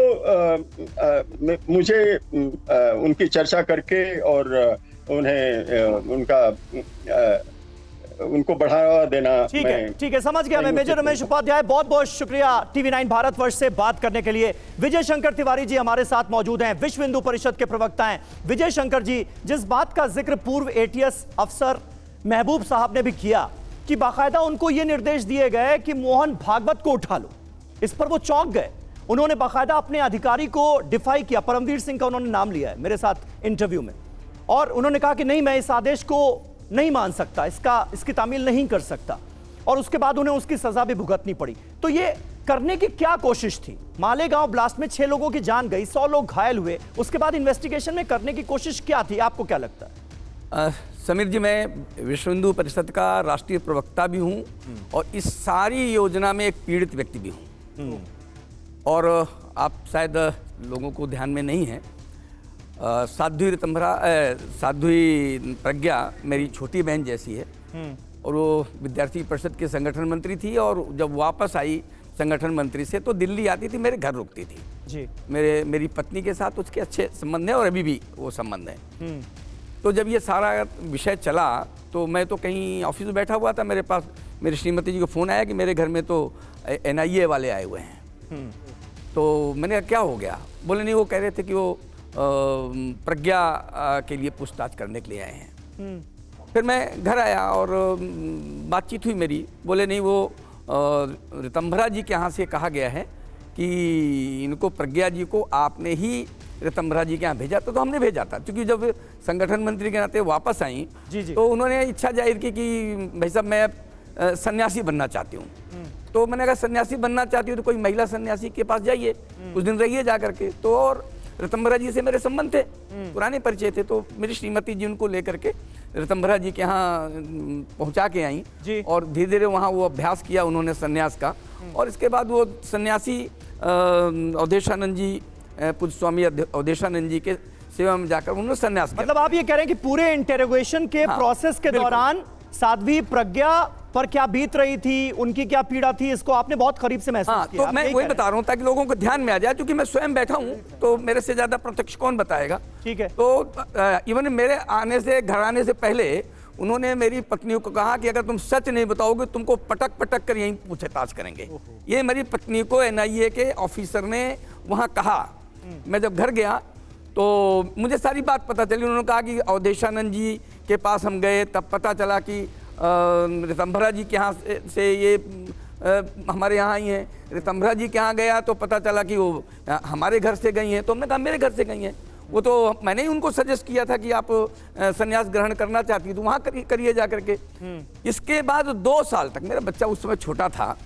मुझे उनकी चर्चा करके और उन्हें उनका उनको बढ़ावा देना। ठीक है, समझ गया मैं। मेजर रमेश उपाध्याय, बहुत बहुत शुक्रिया TV9 भारतवर्ष से बात करने के लिए। विजय शंकर तिवारी जी हमारे साथ मौजूद हैं, विश्व हिंदू परिषद के प्रवक्ता हैं। विजय शंकर जी, जिस बात का जिक्र पूर्व ATS अफसर महबूब साहब ने भी किया कि बाकायदा उनको ये निर्देश दिए गए कि मोहन भागवत को उठा लो, इस पर वो चौंक गए। उन्होंने बाकायदा अपने अधिकारी को डिफाई किया, परमवीर सिंह का उन्होंने नाम लिया है मेरे साथ इंटरव्यू में, और उन्होंने कहा कि नहीं, मैं इस आदेश को नहीं मान सकता, इसकी तामील नहीं कर सकता, और उसके बाद उन्हें उसकी सजा भी भुगतनी पड़ी। तो ये करने की क्या कोशिश थी? मालेगांव ब्लास्ट में 6 लोगों की जान गई, 100 लोग घायल हुए, उसके बाद इन्वेस्टिगेशन में करने की कोशिश क्या थी, आपको क्या लगता है? समीर जी, मैं विश्व हिंदू परिषद का राष्ट्रीय प्रवक्ता भी हूं और इस सारी योजना में एक पीड़ित व्यक्ति भी हूं। और आप शायद लोगों को ध्यान में नहीं है, साध्वी प्रज्ञा मेरी छोटी बहन जैसी है, और वो विद्यार्थी परिषद के संगठन मंत्री थी, और जब वापस आई संगठन मंत्री से तो दिल्ली आती थी, मेरे घर रुकती थी जी। मेरी पत्नी के साथ उसके अच्छे संबंध है और अभी भी वो संबंध है। तो जब ये सारा विषय चला तो मैं तो कहीं ऑफिस में बैठा हुआ था, मेरे पास मेरी श्रीमती जी को फ़ोन आया कि मेरे घर में तो NIA वाले आए हुए हैं। तो मैंने कहा क्या हो गया? बोले नहीं, वो कह रहे थे कि वो प्रज्ञा के लिए पूछताछ करने के लिए आए हैं। फिर मैं घर आया और बातचीत हुई मेरी। बोले नहीं, वो ऋतंभरा जी के यहाँ से कहा गया है कि इनको प्रज्ञा जी को आपने ही ऋतंभरा जी के यहाँ भेजा। तो हमने भेजा था, क्योंकि जब संगठन मंत्री के नाते वापस आई तो उन्होंने इच्छा जाहिर की कि भाई साहब मैं सन्यासी बनना चाहती हूँ। तो मैंने कहा सन्यासी बनना चाहती हूँ तो कोई महिला सन्यासी के पास जाइए, कुछ दिन रहिए जा करके। तो और ऋतंभरा जी से मेरे संबंध थे, पुराने परिचय थे, तो मेरी श्रीमती जी उनको लेकर के ऋतंभरा जी के यहाँ पहुँचा के आई और धीरे धीरे वहाँ वो अभ्यास किया उन्होंने सन्यास का। और इसके बाद वो सन्यासी अवधेशानंद जी, पूज्य स्वामी अवधेशानंद जी के सेवा में जाकर उन्होंने सन्यास किया। मतलब आप ये कह रहे हैं कि पूरे इंटेरोगेशन के प्रोसेस के दौरान साध्वी प्रज्ञा पर क्या बीत रही थी, उनकी क्या पीड़ा थी, इसको आपने बहुत करीब से महसूस किया। तो मैं वही बता रहा हूँ ताकि लोगों को ध्यान में आ जाए, क्योंकि मैं स्वयं बैठा हूँ तो मेरे से ज्यादा प्रत्यक्ष कौन बताएगा। ठीक है। तो इवन मेरे आने से, घर आने से पहले उन्होंने मेरी पत्नी को कहा कि अगर तुम सच नहीं बताओगे तुमको पटक पटक कर यहीं पूछताछ करेंगे। ये मेरी पत्नी को NIA के ऑफिसर ने वहाँ कहा। मैं जब घर गया तो मुझे सारी बात पता चली। उन्होंने कहा कि अवधेशानंद जी के पास हम गए, तब पता चला कि ऋतंभरा जी के यहाँ से ये हमारे यहाँ आई हैं। ऋतंभरा जी के यहाँ गया तो पता चला कि वो हमारे घर से गई हैं। तो हमने कहा मेरे घर से गई हैं, वो तो मैंने ही उनको सजेस्ट किया था कि आप संन्यास ग्रहण करना चाहती तो वहाँ करिए जा करके। इसके बाद 2 साल तक, मेरा बच्चा उस समय छोटा था,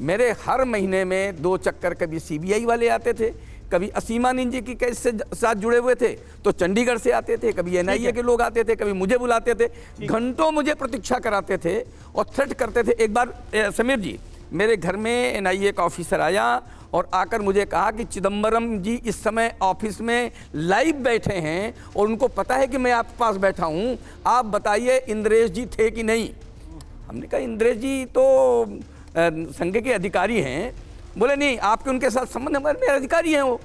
मेरे हर महीने में 2 चक्कर, कभी CBI वाले आते थे, कभी असीमानंद जी की केस से साथ जुड़े हुए थे तो चंडीगढ़ से आते थे, कभी NIA के लोग आते थे, कभी मुझे बुलाते थे, घंटों मुझे प्रतीक्षा कराते थे और थ्रेट करते थे। एक बार समीर जी, मेरे घर में NIA का ऑफिसर आया और आकर मुझे कहा कि चिदम्बरम जी इस समय ऑफिस में लाइव बैठे हैं और उनको पता है कि मैं आपके पास बैठा हूं, आप बताइए इंद्रेश जी थे कि नहीं। हमने कहा इंद्रेश जी तो संघ के अधिकारी हैं। बोले नहीं, आपके उनके साथ संबंध है, मेरे अधिकारी हैं वो।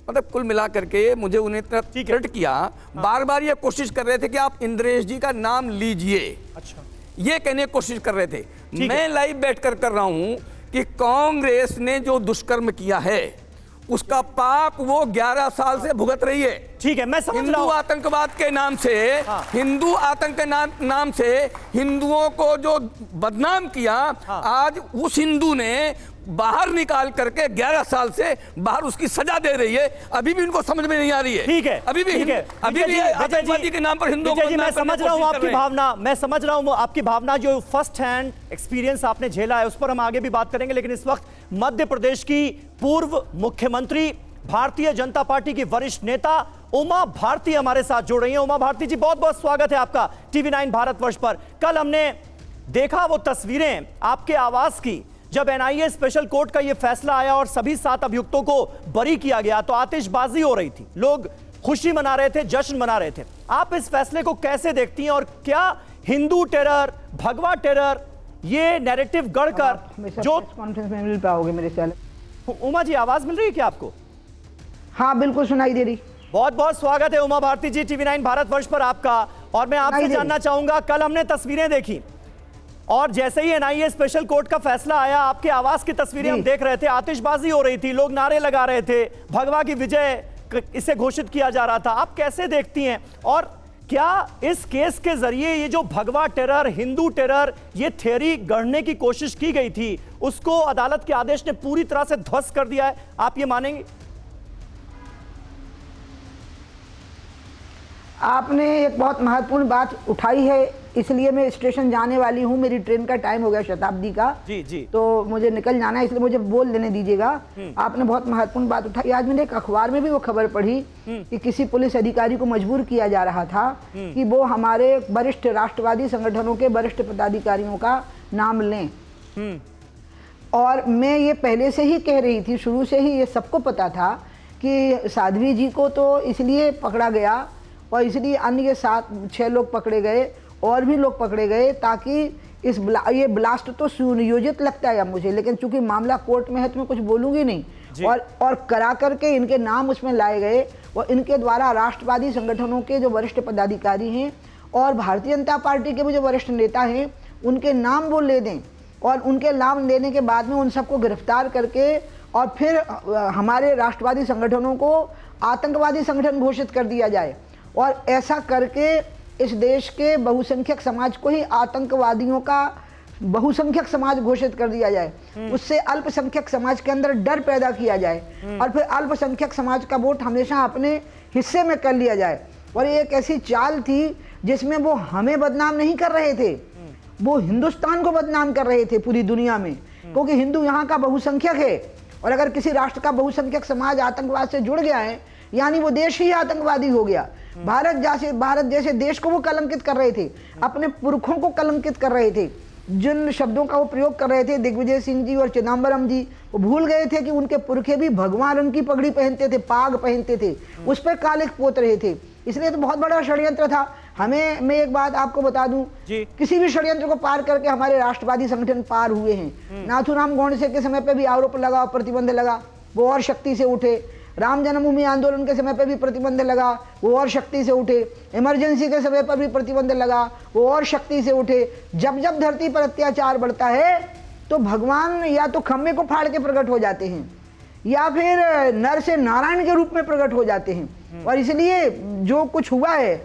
मतलब कुल मिला करके मुझे उन्हें थ्रेट किया। बार बार ये कोशिश कर रहे थे कि आप इंद्रेश जी का नाम लीजिए। अच्छा, ये कहने की कोशिश कर रहे थे। मैं लाइव बैठकर कर रहा हूं कि कांग्रेस ने जो दुष्कर्म किया है उसका पाप वो 11 साल से भुगत रही है। ठीक है, मैं समझ रहा हूं। हिंदू आतंकवाद के नाम से, हिंदू आतंक के नाम से हिंदुओं को जो बदनाम किया, आज उस हिंदू ने बाहर निकाल करके 11 साल से बाहर उसकी सजा दे रही है। अभी भी उनको समझ में नहीं आ रही है। ठीक है, अभी भी आतंकवादी के नाम पर हिंदुओं को, मैं समझ रहा हूं आपकी भावना, मैं समझ रहा हूं आपकी भावना, जो फर्स्ट हैंड एक्सपीरियंस आपने झेला है उस पर हम आगे भी बात करेंगे। लेकिन इस वक्त मध्य प्रदेश की पूर्व मुख्यमंत्री, भारतीय जनता पार्टी की वरिष्ठ नेता उमा भारती हमारे साथ जुड़ रही हैं। उमा भारती जी, बहुत बहुत स्वागत है आपका TV9 भारतवर्ष पर। कल हमने देखा वो तस्वीरें आपके आवास की, जब NIA स्पेशल कोर्ट का यह फैसला आया और सभी 7 अभियुक्तों को बरी किया गया तो आतिशबाजी हो रही थी, लोग खुशी मना रहे थे, जश्न मना रहे थे। आप इस फैसले को कैसे देखती हैं और क्या हिंदू टेरर, भगवा टेरर, ये नैरेटिव गढ़कर जो कॉन्फ्रेंस में मिल पाओगे मेरे चैनल? उमा जी, आवाज मिल रही है क्या आपको? हाँ बिल्कुल सुनाई दे रही। बहुत बहुत स्वागत है उमा भारती जी TV9 भारतवर्ष पर आपका। और मैं आपसे जानना चाहूंगा, कल हमने तस्वीरें देखी, और जैसे ही एनआईए स्पेशल कोर्ट का फैसला आया, आपके आवास की तस्वीरें हम देख रहे थे, आतिशबाजी हो रही थी, लोग नारे लगा रहे थे, भगवा की विजय इसे घोषित किया जा रहा था। आप कैसे देखती हैं, और क्या इस केस के जरिए ये जो भगवा टेरर, हिंदू टेरर, ये थ्योरी गढ़ने की कोशिश की गई थी, उसको अदालत के आदेश ने पूरी तरह से ध्वस्त कर दिया है? आप ये मानेंगे? आपने एक बहुत महत्वपूर्ण बात उठाई है, इसलिए मैं स्टेशन जाने वाली हूँ, मेरी ट्रेन का टाइम हो गया शताब्दी का। जी जी। तो मुझे निकल जाना है, इसलिए मुझे बोल देने दीजिएगा। आपने बहुत महत्वपूर्ण बात उठाई। आज मैंने एक अखबार में भी वो खबर पढ़ी कि किसी पुलिस अधिकारी को मजबूर किया जा रहा था कि वो हमारे वरिष्ठ राष्ट्रवादी संगठनों के वरिष्ठ पदाधिकारियों का नाम लें। और मैं ये पहले से ही कह रही थी, शुरू से ही ये सबको पता था कि साध्वी जी को तो इसलिए पकड़ा गया और इसलिए अन्य 7-6 लोग पकड़े गए और भी लोग पकड़े गए ताकि ये ब्लास्ट तो सुनियोजित लगता है मुझे, लेकिन चूंकि मामला कोर्ट में है तो मैं कुछ बोलूंगी नहीं। और करा करके इनके नाम उसमें लाए गए और इनके द्वारा राष्ट्रवादी संगठनों के जो वरिष्ठ पदाधिकारी हैं और भारतीय जनता पार्टी के भी जो वरिष्ठ नेता हैं उनके नाम वो ले दें और उनके नाम लेने के बाद में उन सबको गिरफ्तार करके और फिर हमारे राष्ट्रवादी संगठनों को आतंकवादी संगठन घोषित कर दिया जाए और ऐसा करके इस देश के बहुसंख्यक समाज को ही आतंकवादियों का बहुसंख्यक समाज घोषित कर दिया जाए। उससे अल्पसंख्यक समाज के अंदर डर पैदा किया जाए और फिर अल्पसंख्यक समाज का वोट हमेशा अपने हिस्से में कर लिया जाए। और ये एक ऐसी चाल थी जिसमें वो हमें बदनाम नहीं कर रहे थे, वो हिंदुस्तान को बदनाम कर रहे थे पूरी दुनिया में, क्योंकि हिंदू यहाँ का बहुसंख्यक है और अगर किसी राष्ट्र का बहुसंख्यक समाज आतंकवाद से जुड़ गया है यानी वो देश ही आतंकवादी हो गया। भारत जैसे देश को वो कलंकित कर रहे थे, अपने पुरखों को कलंकित कर रहे थे। जिन शब्दों का वो प्रयोग कर रहे थे दिग्विजय सिंह जी और चिदम्बरम जी, वो भूल गए थे कि उनके पुरखे भी भगवा रंग की पगड़ी पहनते थे, पाग पहनते थे, उस पर कालिक पोत रहे थे। इसलिए तो बहुत बड़ा षड्यंत्र था। मैं एक बात आपको बता दूं, किसी भी षड्यंत्र को पार करके हमारे राष्ट्रवादी संगठन पार हुए हैं। नाथूराम गोडसे के समय पे भी आरोप लगा, प्रतिबंध लगा, वो और शक्ति से उठे। राम जन्मभूमि आंदोलन के समय पर भी प्रतिबंध लगा, वो और शक्ति से उठे। इमरजेंसी के समय पर भी प्रतिबंध लगा, वो और शक्ति से उठे। जब जब धरती पर अत्याचार बढ़ता है तो भगवान या तो खम्भे को फाड़ के प्रकट हो जाते हैं या फिर नर से नारायण के रूप में प्रकट हो जाते हैं। और इसलिए जो कुछ हुआ है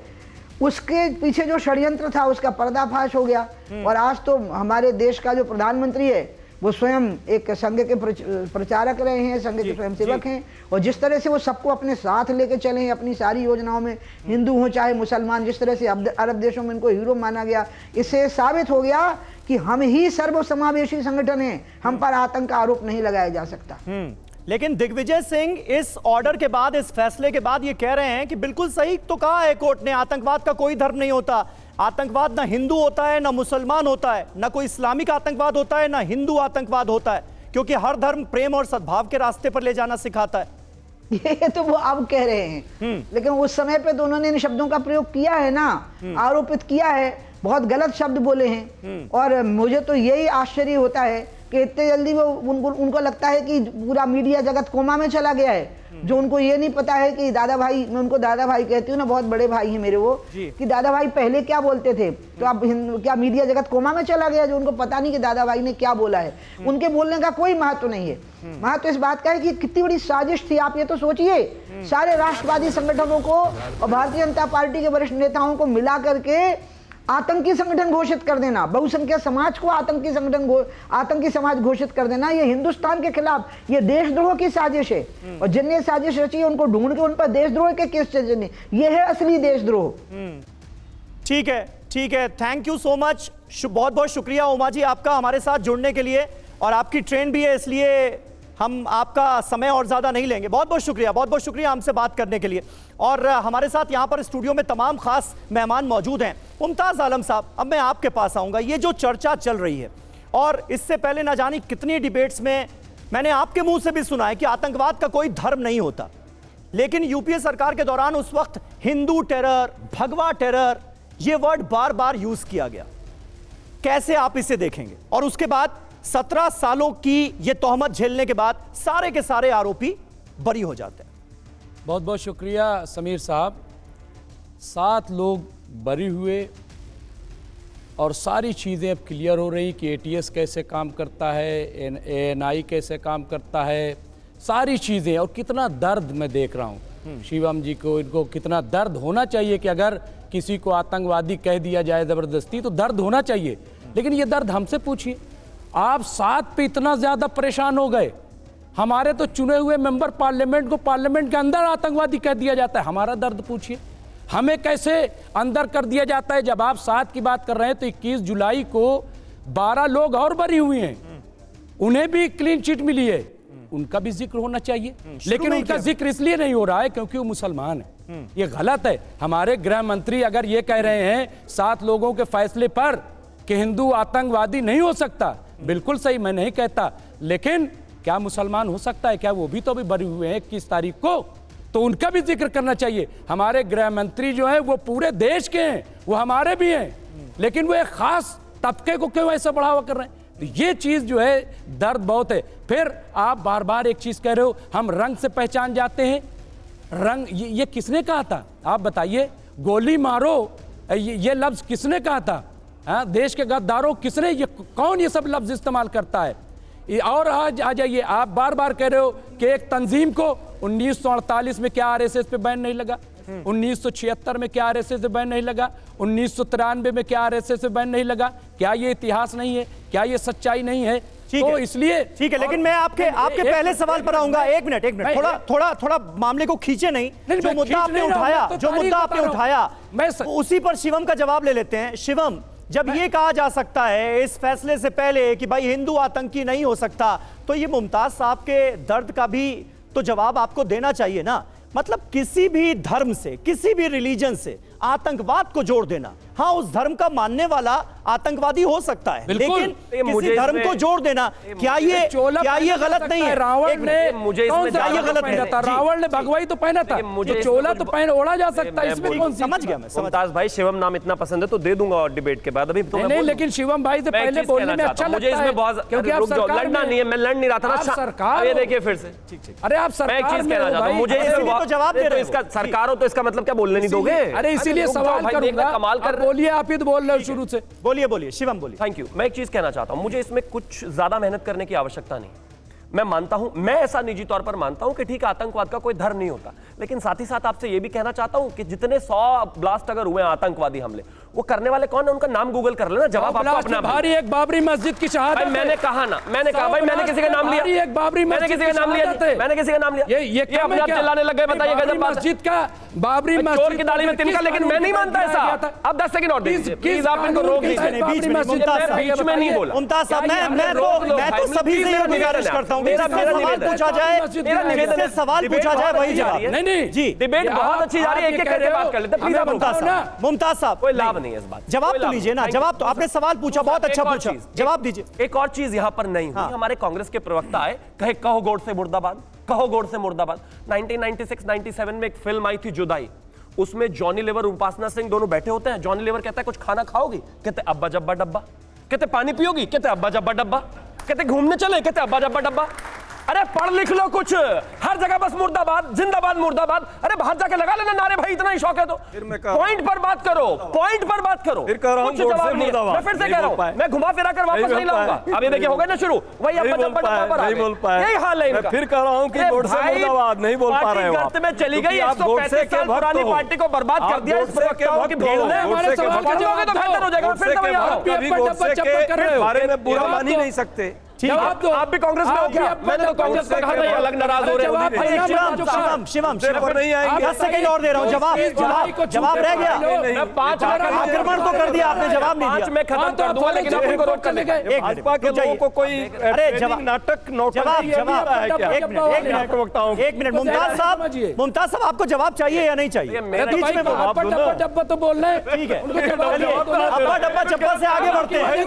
उसके पीछे जो षड्यंत्र था उसका पर्दाफाश हो गया। और आज तो हमारे देश का जो प्रधानमंत्री है वो स्वयं एक संघ के प्रचारक रहे हैं, संघ के स्वयंसेवक हैं और जिस तरह से वो सबको अपने साथ लेके चले हैं अपनी सारी योजनाओं में, हिंदू हो चाहे मुसलमान, जिस तरह से अरब देशों में इनको हीरो माना गया, इससे साबित हो गया कि हम ही सर्वसमावेशी संगठन हैं, हम पर आतंक का आरोप नहीं लगाया जा सकता। लेकिन दिग्विजय सिंह इस ऑर्डर के बाद, इस फैसले के बाद ये कह रहे हैं कि बिल्कुल सही तो कहा है कोर्ट ने, आतंकवाद का कोई धर्म नहीं होता। आतंकवाद ना हिंदू होता है, ना मुसलमान होता है, ना कोई इस्लामिक आतंकवाद होता है, ना हिंदू आतंकवाद होता है, क्योंकि हर धर्म प्रेम और सद्भाव के रास्ते पर ले जाना सिखाता है। ये तो वो अब कह रहे हैं, लेकिन उस समय पे तो उन्होंने इन शब्दों का प्रयोग किया है ना, आरोपित किया है, बहुत गलत शब्द बोले हैं। और मुझे तो यही आश्चर्य होता है कि इतने जल्दी वो उनको लगता है कि पूरा मीडिया जगत कोमा में चला गया है, जो उनको ये नहीं पता है कि दादा भाई, मैं उनको दादा भाई कहती हूँ ना, बहुत बड़े भाई हैं मेरे वो, कि दादा भाई पहले क्या बोलते थे। तो अब क्या मीडिया जगत कोमा में चला गया जो उनको पता नहीं कि दादा भाई ने क्या बोला है। उनके बोलने का कोई महत्व नहीं है। महत्व इस बात का है कि कितनी बड़ी साजिश थी। आप ये तो सोचिए, सारे राष्ट्रवादी संगठनों को और भारतीय जनता पार्टी के वरिष्ठ नेताओं को मिला करके आतंकी संगठन घोषित कर देना, बहुसंख्यक समाज को आतंकी समाज घोषित कर देना, ये हिंदुस्तान के खिलाफ, ये देशद्रोह की साजिश है। और जिनने साजिश रची है उनको ढूंढ के उन पर देशद्रोह के केस चलने, ये है असली देशद्रोह। ठीक है, ठीक है, थैंक यू सो मच। बहुत बहुत शुक्रिया उमा जी आपका हमारे साथ जुड़ने के लिए, और आपकी ट्रेन भी है इसलिए हम आपका समय और ज़्यादा नहीं लेंगे। बहुत बहुत शुक्रिया हमसे बात करने के लिए। और हमारे साथ यहाँ पर स्टूडियो में तमाम खास मेहमान मौजूद हैं। मुमताज़ आलम साहब, अब मैं आपके पास आऊँगा। ये जो चर्चा चल रही है, और इससे पहले ना जानी कितनी डिबेट्स में मैंने आपके मुंह से भी सुना है कि आतंकवाद का कोई धर्म नहीं होता, लेकिन यूपीए सरकार के दौरान उस वक्त हिंदू टेरर, भगवा टेरर, ये वर्ड बार बार यूज किया गया। कैसे आप इसे देखेंगे? और उसके बाद 17 सालों की ये तोहमत झेलने के बाद सारे के सारे आरोपी बरी हो जाते हैं। बहुत बहुत शुक्रिया समीर साहब। 7 लोग बरी हुए, और सारी चीज़ें अब क्लियर हो रही कि एटीएस कैसे काम करता है, एएनआई कैसे काम करता है, सारी चीज़ें। और कितना दर्द मैं देख रहा हूँ शिवम जी को, इनको कितना दर्द होना चाहिए कि अगर किसी को आतंकवादी कह दिया जाए ज़बरदस्ती तो दर्द होना चाहिए। लेकिन ये दर्द हमसे पूछिए, आप 7 पे इतना ज़्यादा परेशान हो गए, हमारे तो चुने हुए मेंबर पार्लियामेंट को पार्लियामेंट के अंदर आतंकवादी कह दिया जाता है। हमारा दर्द पूछिए, हमें कैसे अंदर कर दिया जाता है। जब आप 7 की बात कर रहे हैं तो 21 जुलाई को 12 लोग और बरी हुए हैं, उन्हें भी क्लीन चिट मिली है, उनका भी जिक्र होना चाहिए। लेकिन उनका जिक्र इसलिए नहीं हो रहा है क्योंकि वो मुसलमान है। ये गलत है। हमारे गृह मंत्री अगर ये कह रहे हैं 7 लोगों के फैसले पर कि हिंदू आतंकवादी नहीं हो सकता, बिल्कुल सही, मैं नहीं कहता, लेकिन क्या मुसलमान हो सकता है? क्या वो भी तो अभी बरी हुए हैं 21 तारीख को, तो उनका भी जिक्र करना चाहिए। हमारे गृह मंत्री जो है वो पूरे देश के हैं, वो हमारे भी हैं, लेकिन वो एक खास तबके को क्यों ऐसा बढ़ावा कर रहे हैं? तो ये चीज जो है दर्द बहुत है। फिर आप बार बार एक चीज कह रहे हो, हम रंग से पहचान जाते हैं। रंग ये किसने कहा था? आप बताइए। गोली मारो ये लफ्ज किसने कहा था? हाँ, देश के गद्दारों किसने, ये कौन ये सब लफ्ज इस्तेमाल करता है? और आज आ जाइए, आप बार बार कह रहे हो कि एक तंजीम को 1948 में क्या आरएसएस पे बैन नहीं लगा, 1976 में क्या आरएसएस पे बैन नहीं लगा, 1993 में क्या आरएसएस पे बैन नहीं लगा? क्या ये इतिहास नहीं है? क्या ये सच्चाई नहीं है? तो इसलिए ठीक है, लेकिन मैं आपके पहले सवाल पर आऊंगा। एक मिनट, थोड़ा मामले को खींचे नहीं। जो मुद्दा आपने उठाया, मैं उसी पर शिवम का जवाब ले लेते हैं। शिवम, जब ये कहा जा सकता है इस फैसले से पहले कि भाई हिंदू आतंकी नहीं हो सकता, तो ये मुमताज साहब के दर्द का भी तो जवाब आपको देना चाहिए ना। मतलब किसी भी धर्म से, किसी भी रिलीजन से आतंकवाद को जोड़ देना, हाँ, उस धर्म का मानने वाला आतंकवादी हो सकता है, लेकिन किसी धर्म को जोड़ देना, क्या ये गलत नहीं है? रावण ने रावण ने भगवाई तो पहना था, तो चोला तो पहन ओढ़ा जा सकता है, इसमें कौन सी? समझ गया मैं। मुमताज भाई, शिवम नाम इतना पसंद है तो दे दूंगा और डिबेट के बाद। अभी नहीं, लेकिन शिवम भाई से पहले बोलने में अच्छा मुझे इसमें बहुत, क्योंकि आप लड़ना नहीं है, मैं लड़ नहीं रहा था ना सरकार। ये देखिए फिर से, अरे आप मैं एक चीज कहना चाहता हूँ, मुझे जवाब दे रहे हो। इसका सरकार हो तो इसका मतलब क्या बोलने नहीं दोगे? अरे इसीलिए सवाल करूंगा, कमाल कर, बोलिए, आप ही तो बोल रहे हो शुरू से। बोलिए शिवम, बोलिए। Thank you. मैं एक चीज कहना चाहता हूं, मुझे इसमें कुछ ज्यादा मेहनत करने की आवश्यकता नहीं। मैं मानता हूं, मैं ऐसा निजी तौर पर मानता हूं कि ठीक है, आतंकवाद का कोई धर्म नहीं होता, लेकिन साथ ही साथ आपसे यह भी कहना चाहता हूं कि जितने 100 ब्लास्ट अगर हुए आतंकवादी हमले, वो करने वाले कौन है उनका नाम गूगल कर लेना, जवाब आपको अपना। भारी एक बाबरी मस्जिद की शहादत। मैंने कहा ना, मैंने कहा भाई, मैंने किसी का नाम लिया, एक बाबरी मैंने किसी का नाम लिया, मैंने किसी का नाम लिया, ये अपने आप चिल्लाने लग गए। बताइए गजब बात। मस्जिद का, बाबरी मस्जिद चोर की दाढ़ी में तिनका, लेकिन मैं नहीं मानता ऐसा। अब 10 सेकंड और दीजिए प्लीज, आप इनको रोक दीजिए। बीच में नहीं बोला मुमताज साहब, मैं तो सभी से गुजारिश करता हूं, पूछा जाए, सवाल पूछा जाए वही जवाब। नहीं जी, डिबेट बहुत अच्छी जा रही है, एक एक करके बात कर लेते हैं। मुमताज साहब, कोई लाभ नहीं है इस बात। जवाब तो लीजिए ना, जवाब तो आपने सवाल पूछा, बहुत अच्छा पूछा, जवाब दीजिए। एक और चीज यहां पर नहीं हुई, हमारे कांग्रेस के प्रवक्ता आए, कहे कहो गौड़ से मुर्दाबाद, कहो गौड़ से मुर्दाबाद। 1996-97 में एक फिल्म आई थी जुदाई, उसमें जॉनी लीवर, उपासना सिंह दोनों बैठे होते हैं। जॉनी लीवर कहता है कुछ खाना खाओगी? कहते अब्बा जब्बा डब्बा। कहते पानी पियोगी? कहते अब्बा जब्बा डब्बा। कहते घूमने चले? कहते अब्बा जब्बा डब्बा। अरे पढ़ लिख लो कुछ, हर जगह बस मुर्दाबाद, जिंदाबाद मुर्दाबाद। अरे बाहर जाके लगा लेना नारे भाई, इतना ही शौक है तो पॉइंट पर बात करो, पॉइंट पर बात करो। फिर कह रहा हूं जवाब नहीं, मैं फिर से कह रहा हूं, मैं घुमा फिरा कर वापस नहीं लाऊंगा। अब ये देखिए हो गया ना शुरू, वही अब्बा जब्बा डब्बा पर नहीं बोल पाया, यही हाल है इनका। फिर कह रहा हूं कि गौड़ से मुर्दाबाद नहीं बोल पा रहे हो आप। में चली गई 135 साल पुरानी पार्टी को बर्बाद कर दिया इस प्रवक्ताओं की भीड़ ने। हमारे सवाल का जवाब तो बेहतर हो जाएगा। फिर से वही आ रहा हूं, कभी गौड़ के बारे में बुरा मान ही नहीं सकते। जवाब दो। आप भी कांग्रेस में हो क्या? मैंने तो कांग्रेस को कहा था, ये अलग नाराज हो रहे हो। शिवम नहीं आएंगे, 10 सेकंड और दे रहा हूं। जवाब रह गया। 5 आक्रमण तो कर दिया आपने, जवाब नहीं दिया। 5 में खत्म कर दूंगा, लेकिन आप इनको रोक कर ले गए। भाजपा के लोगों को कोई नाटक एक मिनट मुमताज साहब, आपको जवाब चाहिए या नहीं चाहिए? बीच में डब्बा तो बोल रहे हैं, ठीक है, अब्बा डब्बा चप्पा से आगे बढ़ते हैं।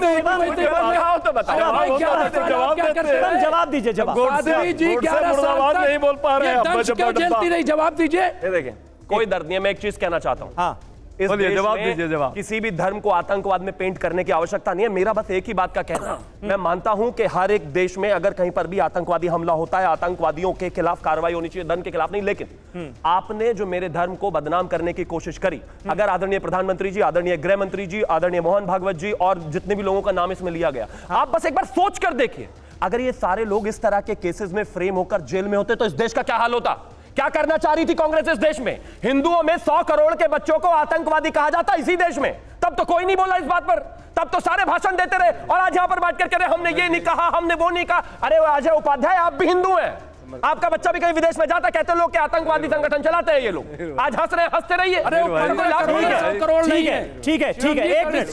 जवाब दीजिए, जवाब। जी 11 साल नहीं बोल पा रहे हैं, क्यों जलती नहीं? जवाब दीजिए। ये देखें, कोई दर्द नहीं है। मैं एक चीज कहना चाहता हूं, हाँ, इस बोलिए, देश जवाब में दीजिए, जवाब। किसी भी धर्म को आतंकवाद में पेंट करने की आवश्यकता नहीं है। मेरा बस एक ही बात का कहना है, मैं मानता हूं कि हर एक देश में अगर कहीं पर भी आतंकवादी हमला होता है, आतंकवादियों के खिलाफ कार्रवाई होनी चाहिए, धर्म के खिलाफ नहीं। लेकिन आपने जो मेरे धर्म को बदनाम करने की कोशिश करी, अगर आदरणीय प्रधानमंत्री जी, आदरणीय गृह मंत्री जी, आदरणीय मोहन भागवत जी और जितने भी लोगों का नाम इसमें लिया गया, आप बस एक बार सोच कर देखिए, अगर ये सारे लोग इस तरह के केसेस में फ्रेम होकर जेल में होते तो इस देश का क्या हाल होता। क्या करना चाह रही थी कांग्रेस इस देश में? हिंदुओं में 100 करोड़ के बच्चों को आतंकवादी कहा जाता इसी देश में, तब तो कोई नहीं बोला इस बात पर, तब तो सारे भाषण देते रहे। और आज यहां पर बात करके रहे हमने ये नहीं कहा, हमने वो नहीं कहा। अरे अजय उपाध्याय, आप भी हिंदू हैं, आपका बच्चा भी कहीं विदेश में जाता, कहते लोग कि आतंकवादी संगठन चलाते हैं ये लोग। आज हंस रहे, हंसते रहिए। अरे करोड़ नहीं है। ठीक है, एक मिनट,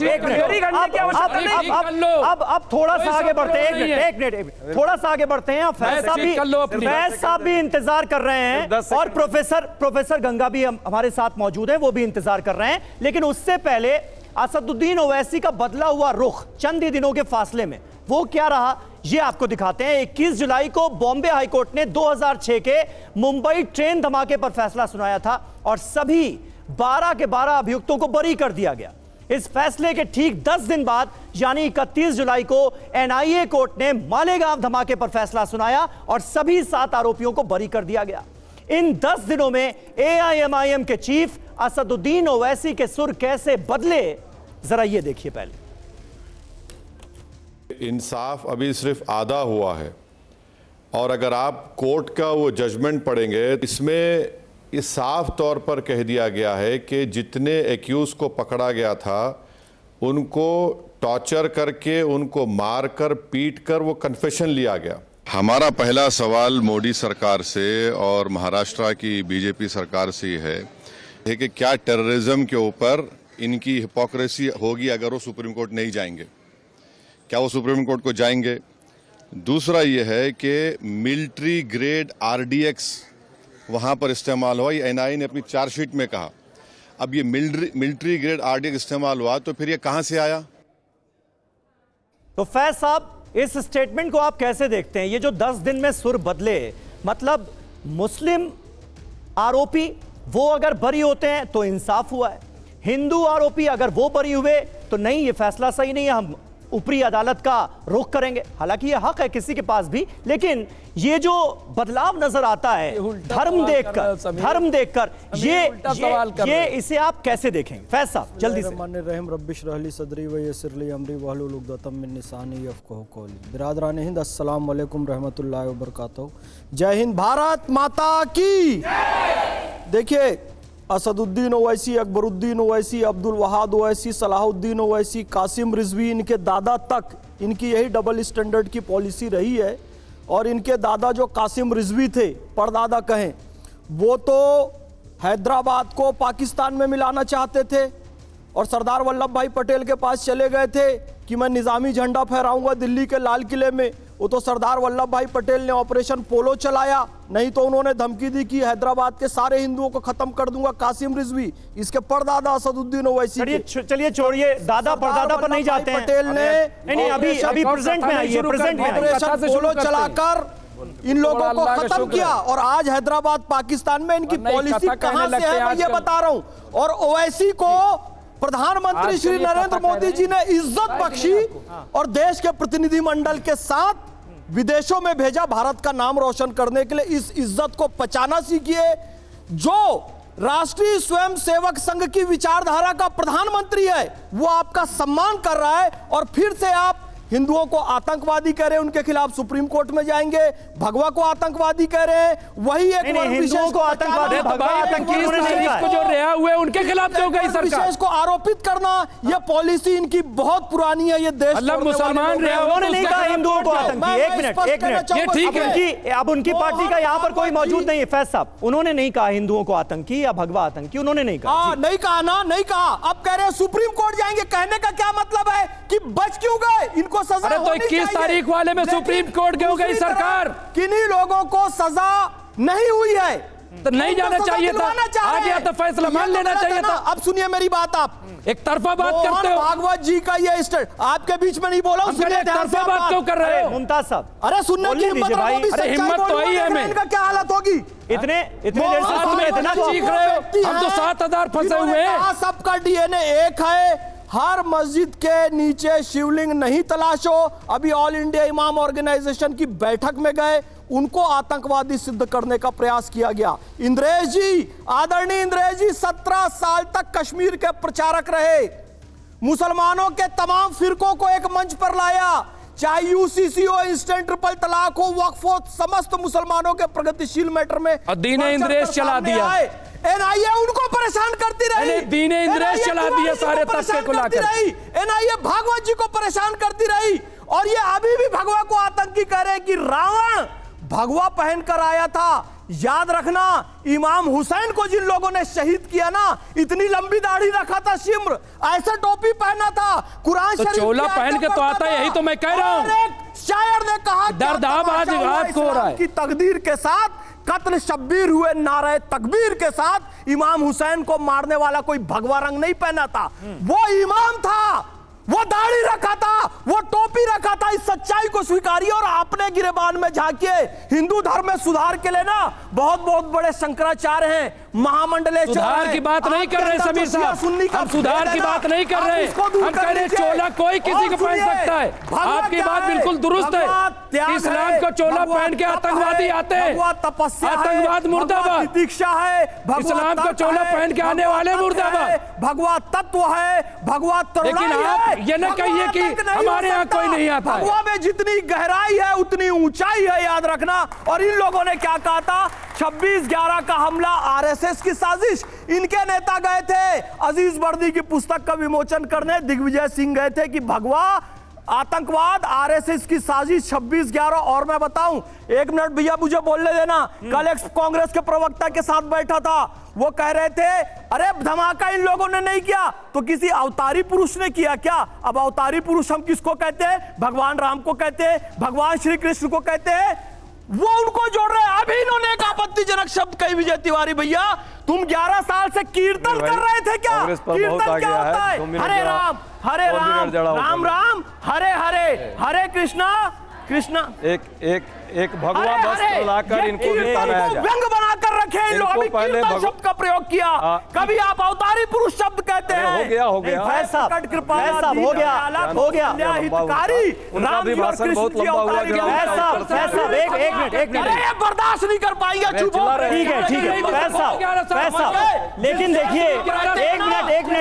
अब थोड़ा सा आगे बढ़ते हैं, एक मिनट थोड़ा सा आगे बढ़ते हैं। फैज साहब भी इंतजार कर रहे हैं और प्रोफेसर गंगा भी हमारे साथ मौजूद हैं, वो भी इंतजार कर रहे हैं। लेकिन उससे पहले असदुद्दीन ओवैसी का बदला हुआ रुख चंद ही दिनों के फासले में वो क्या रहा, ये आपको दिखाते हैं। 21 जुलाई को बॉम्बे हाईकोर्ट ने 2006 के मुंबई ट्रेन धमाके पर फैसला सुनाया था और सभी 12 के 12 अभियुक्तों को बरी कर दिया गया। इस फैसले के ठीक 10 दिन बाद यानी 31 जुलाई को एनआईए कोर्ट ने मालेगांव धमाके पर फैसला सुनाया और सभी 7 आरोपियों को बरी कर दिया गया। इन 10 दिनों में एआईएमआईएम के चीफ असदुद्दीन ओवैसी के सुर कैसे बदले, जरा ये देखिए। पहले इंसाफ अभी सिर्फ आधा हुआ है और अगर आप कोर्ट का वो जजमेंट पढ़ेंगे, इसमें ये साफ तौर पर कह दिया गया है कि जितने एक्यूज को पकड़ा गया था उनको टॉर्चर करके, उनको मारकर, पीट कर वो कन्फेशन लिया गया। हमारा पहला सवाल मोदी सरकार से और महाराष्ट्र की बीजेपी सरकार से है कि क्या टेररिज्म के ऊपर इनकी हिपोक्रेसी होगी अगर वो सुप्रीम कोर्ट नहीं जाएंगे? क्या वो सुप्रीम कोर्ट को जाएंगे? दूसरा ये है कि मिलिट्री ग्रेड आरडीएक्स वहाँ पर इस्तेमाल हुआ, ये एनआईए ने अपनी चार्जशीट में कहा। अब ये मिलिट्री ग्रेड आरडीएक्स इस्तेमाल हुआ तो फिर ये कहाँ से आया? तो फैज साहब, इस स्टेटमेंट को आप कैसे देखते हैं? ये जो 10 दिन में सुर बदले, मतलब मुस्लिम आरोपी वो अगर बरी होते हैं तो इंसाफ हुआ है, हिंदू आरोपी अगर वो बरी हुए तो नहीं, ये फैसला सही नहीं है, हम ऊपरी अदालत का रुख करेंगे। हालांकि ये हक है किसी के पास भी, लेकिन ये जो बदलाव नजर आता है धर्म देखकर ये इसे आप कैसे देखेंगे? फैज साहब जल्दी से। रहम रब्बिश रहली सदरी व यस्सिरली अमरी वहलुल उक़दतम मिन लिसानी यफ़क़हू क़ौली। बिरादरान हिंद, अस्सलाम वालेकुम रहमतुल्लाहि व बरकातहू। जय हिंद, भारत माता की। देखिए, असदुद्दीन ओवैसी, अकबरुद्दीन ओवैसी, अब्दुल वहाद ओवैसी, सलाहुद्दीन ओवैसी, कासिम रिजवी, इनके दादा तक इनकी यही डबल स्टैंडर्ड की पॉलिसी रही है। और इनके दादा जो कासिम रिजवी थे, परदादा कहें, वो तो हैदराबाद को पाकिस्तान में मिलाना चाहते थे और सरदार वल्लभ भाई पटेल के पास चले गए थे कि मैं निज़ामी झंडा फहराऊंगा दिल्ली के लाल किले में। वो तो सरदार वल्लभ भाई पटेल ने ऑपरेशन पोलो चलाया, नहीं तो उन्होंने धमकी दी कि हैदराबाद के सारे हिंदुओं को खत्म कर दूंगा। कासिम रिजवी, इसके परदादा असदुद्दीन ओवैसी। चलिए छोड़िए, दादा परदादा पर नहीं जाते हैं। पटेल ने अभी प्रेजेंट में आइए, प्रेजेंट में ऑपरेशन पोलो चलाकर इन लोगों को खत्म किया और आज हैदराबाद पाकिस्तान में इनकी पॉलिसी कहां से है मैं ये बता रहा हूं। और ओवैसी को प्रधानमंत्री श्री नरेंद्र मोदी जी ने इज्जत बख्शी और देश के प्रतिनिधिमंडल के साथ विदेशों में भेजा भारत का नाम रोशन करने के लिए। इस इज्जत को पचाना सीखिए। जो राष्ट्रीय स्वयंसेवक संघ की विचारधारा का प्रधानमंत्री है वो आपका सम्मान कर रहा है और फिर से आप हिंदुओं को आतंकवादी कह रहे हैं, उनके खिलाफ सुप्रीम कोर्ट में जाएंगे। भगवा को आतंकवादी कह रहे हैं, वही एक हिंदुओं को आतंकवादी, भगवा आतंकी जो रिहा हुए उनके खिलाफ क्यों गई सरकार? विशेष को आरोपित करना, यह पॉलिसी इनकी बहुत पुरानी है। ये देश मुसलमान रिहा, उन्होंने नहीं कहा हिंदुओं को आतंकी। एक मिनट, ये ठीक है। अब उनकी पार्टी का यहाँ पर कोई मौजूद नहीं है फैज साहब, उन्होंने नहीं कहा हिंदुओं को आतंकी या भगवा आतंकी, उन्होंने नहीं कहा। नहीं कहा ना, नहीं कहा। अब कह रहे हैं सुप्रीम कोर्ट जाएंगे, कहने का क्या मतलब है कि बच क्यों गए? इनको सजा तो 21 तारीख वाले में सुप्रीम कोर्ट क्यों गई सरकार? किन्हीं लोगों को सजा नहीं हुई है तो नहीं जाना चाहिए था, आ गया तो फैसला मान लेना चाहिए था। अब सुनिए मेरी बात, आप एक तरफा बात करते हो। भागवत जी का ये स्टेट आपके बीच में नहीं बोला, सुनिए तरफा बात क्यों कर रहे हो? मुमताज साहब, अरे सुनने की हिम्मत, हिम्मत तो आई है। इनका क्या हालत होगी? इतने देर से सुन रहे थे ना, चीख रहे हो, हम तो 7,000 फंसे हुए हैं। सबका डीएनए एक है। हर मस्जिद के नीचे शिवलिंग नहीं तलाशो। अभी ऑल इंडिया इमाम ऑर्गेनाइजेशन की बैठक में गए, उनको आतंकवादी सिद्ध करने का प्रयास किया गया। इंद्रेश जी, आदरणीय इंद्रेश जी 17 साल तक कश्मीर के प्रचारक रहे, मुसलमानों के तमाम फिरकों को एक मंच पर लाया, चाहे यूसीसी हो, इंस्टेंट ट्रिपल तलाक हो, वक्फ हो, समस्त मुसलमानों के प्रगतिशील मैटर में दीन इंद्रेश चला दिया। एनआईए उनको परेशान करती रही, दीन इंद्रेश चला दिया सारे तबके को लाकर। एनआईए भागवत जी को परेशान करती रही, और ये अभी भी भगवा को आतंकी कह रहे कि रावण भगवा पहनकर आया था। याद रखना, इमाम हुसैन को जिन लोगों ने शहीद किया ना, इतनी लंबी दाढ़ी रखा था, शिम्र ऐसे टोपी पहना था, कुरान तो शरीफ चोला पहन के तो आता है, यही तो मैं कह रहा हूं। शायर ने कहा दर्द आज रात को हो रहा है की तकदीर के साथ कत्ल शब्बीर हुए, नारे तकबीर के साथ इमाम हुसैन को मारने वाला कोई भगवा रंग नहीं पहना था, वो इमाम था, वो दाढ़ी रखा था, वो टोपी रखा था। इस सच्चाई को स्वीकारिए और अपने गिरेबान में झांकिए। हिंदू धर्म में सुधार के लिए ना बहुत बहुत बड़े शंकराचार्य हैं, महामंडलेश्वर सुधार की बात नहीं कर रहे समीर साहब, हम सुधार की बात नहीं कर रहे, हम कह रहे चोला कोई किसी को पहन सकता है। आपकी बात बिल्कुल दुरुस्त है, इस्लाम को चोला पहन के आतंकवादी आते हैं, आतंकवाद मुर्दाबाद, दीक्षा है, इस्लाम को चोला पहन के आने वाले मुर्दाबाद, भगवा तत्व है, भगवा। लेकिन आप ये न कहिए कि हमारे यहाँ कोई नहीं आता है। भगवा में जितनी गहराई है उतनी ऊंचाई है, याद रखना। और इन लोगों ने क्या कहा था, 26/11 का हमला आरएसएस की साजिश। इनके नेता गए थे अजीज वर्दी की पुस्तक का विमोचन करने, दिग्विजय सिंह गए थे कि भगवा आतंकवाद आरएसएस की साजिश 26/11। और मैं बताऊं, 1 मिनट भैया मुझे बोलने देना, कल एक कांग्रेस के प्रवक्ता के साथ बैठा था, वो कह रहे थे अरे धमाका इन लोगों ने नहीं किया तो किसी अवतारी पुरुष ने किया क्या। अब अवतारी पुरुष हम किसको कहते हैं, भगवान राम को कहते हैं, भगवान श्री कृष्ण को कहते हैं, वो उनको जोड़ रहे हैं। अभी इन्होंने एक आपत्तिजनक शब्द कही, विजय तिवारी भैया, तुम 11 साल से कीर्तन कर रहे थे क्या? कीर्तन क्या होता है? हरे राम राम राम हरे हरे, हरे कृष्णा कृष्णा। एक भगवा वस्त्र लाकर इनको भी पहनाया जाए, व्यंग बनाकर रखे इन लोगों ने कीर्तन शब्द का प्रयोग किया। कभी आप अवतारी पुरुष शब्द कहते हैं, हो गया हो गया, हो गया हितकारी उनका भी भाषण बहुत लंबा हुआ। एक मिनट, बर्दाश्त नहीं कर पाएंगे, चुप हो। ठीक है पैसा, लेकिन देखिए एक मिनट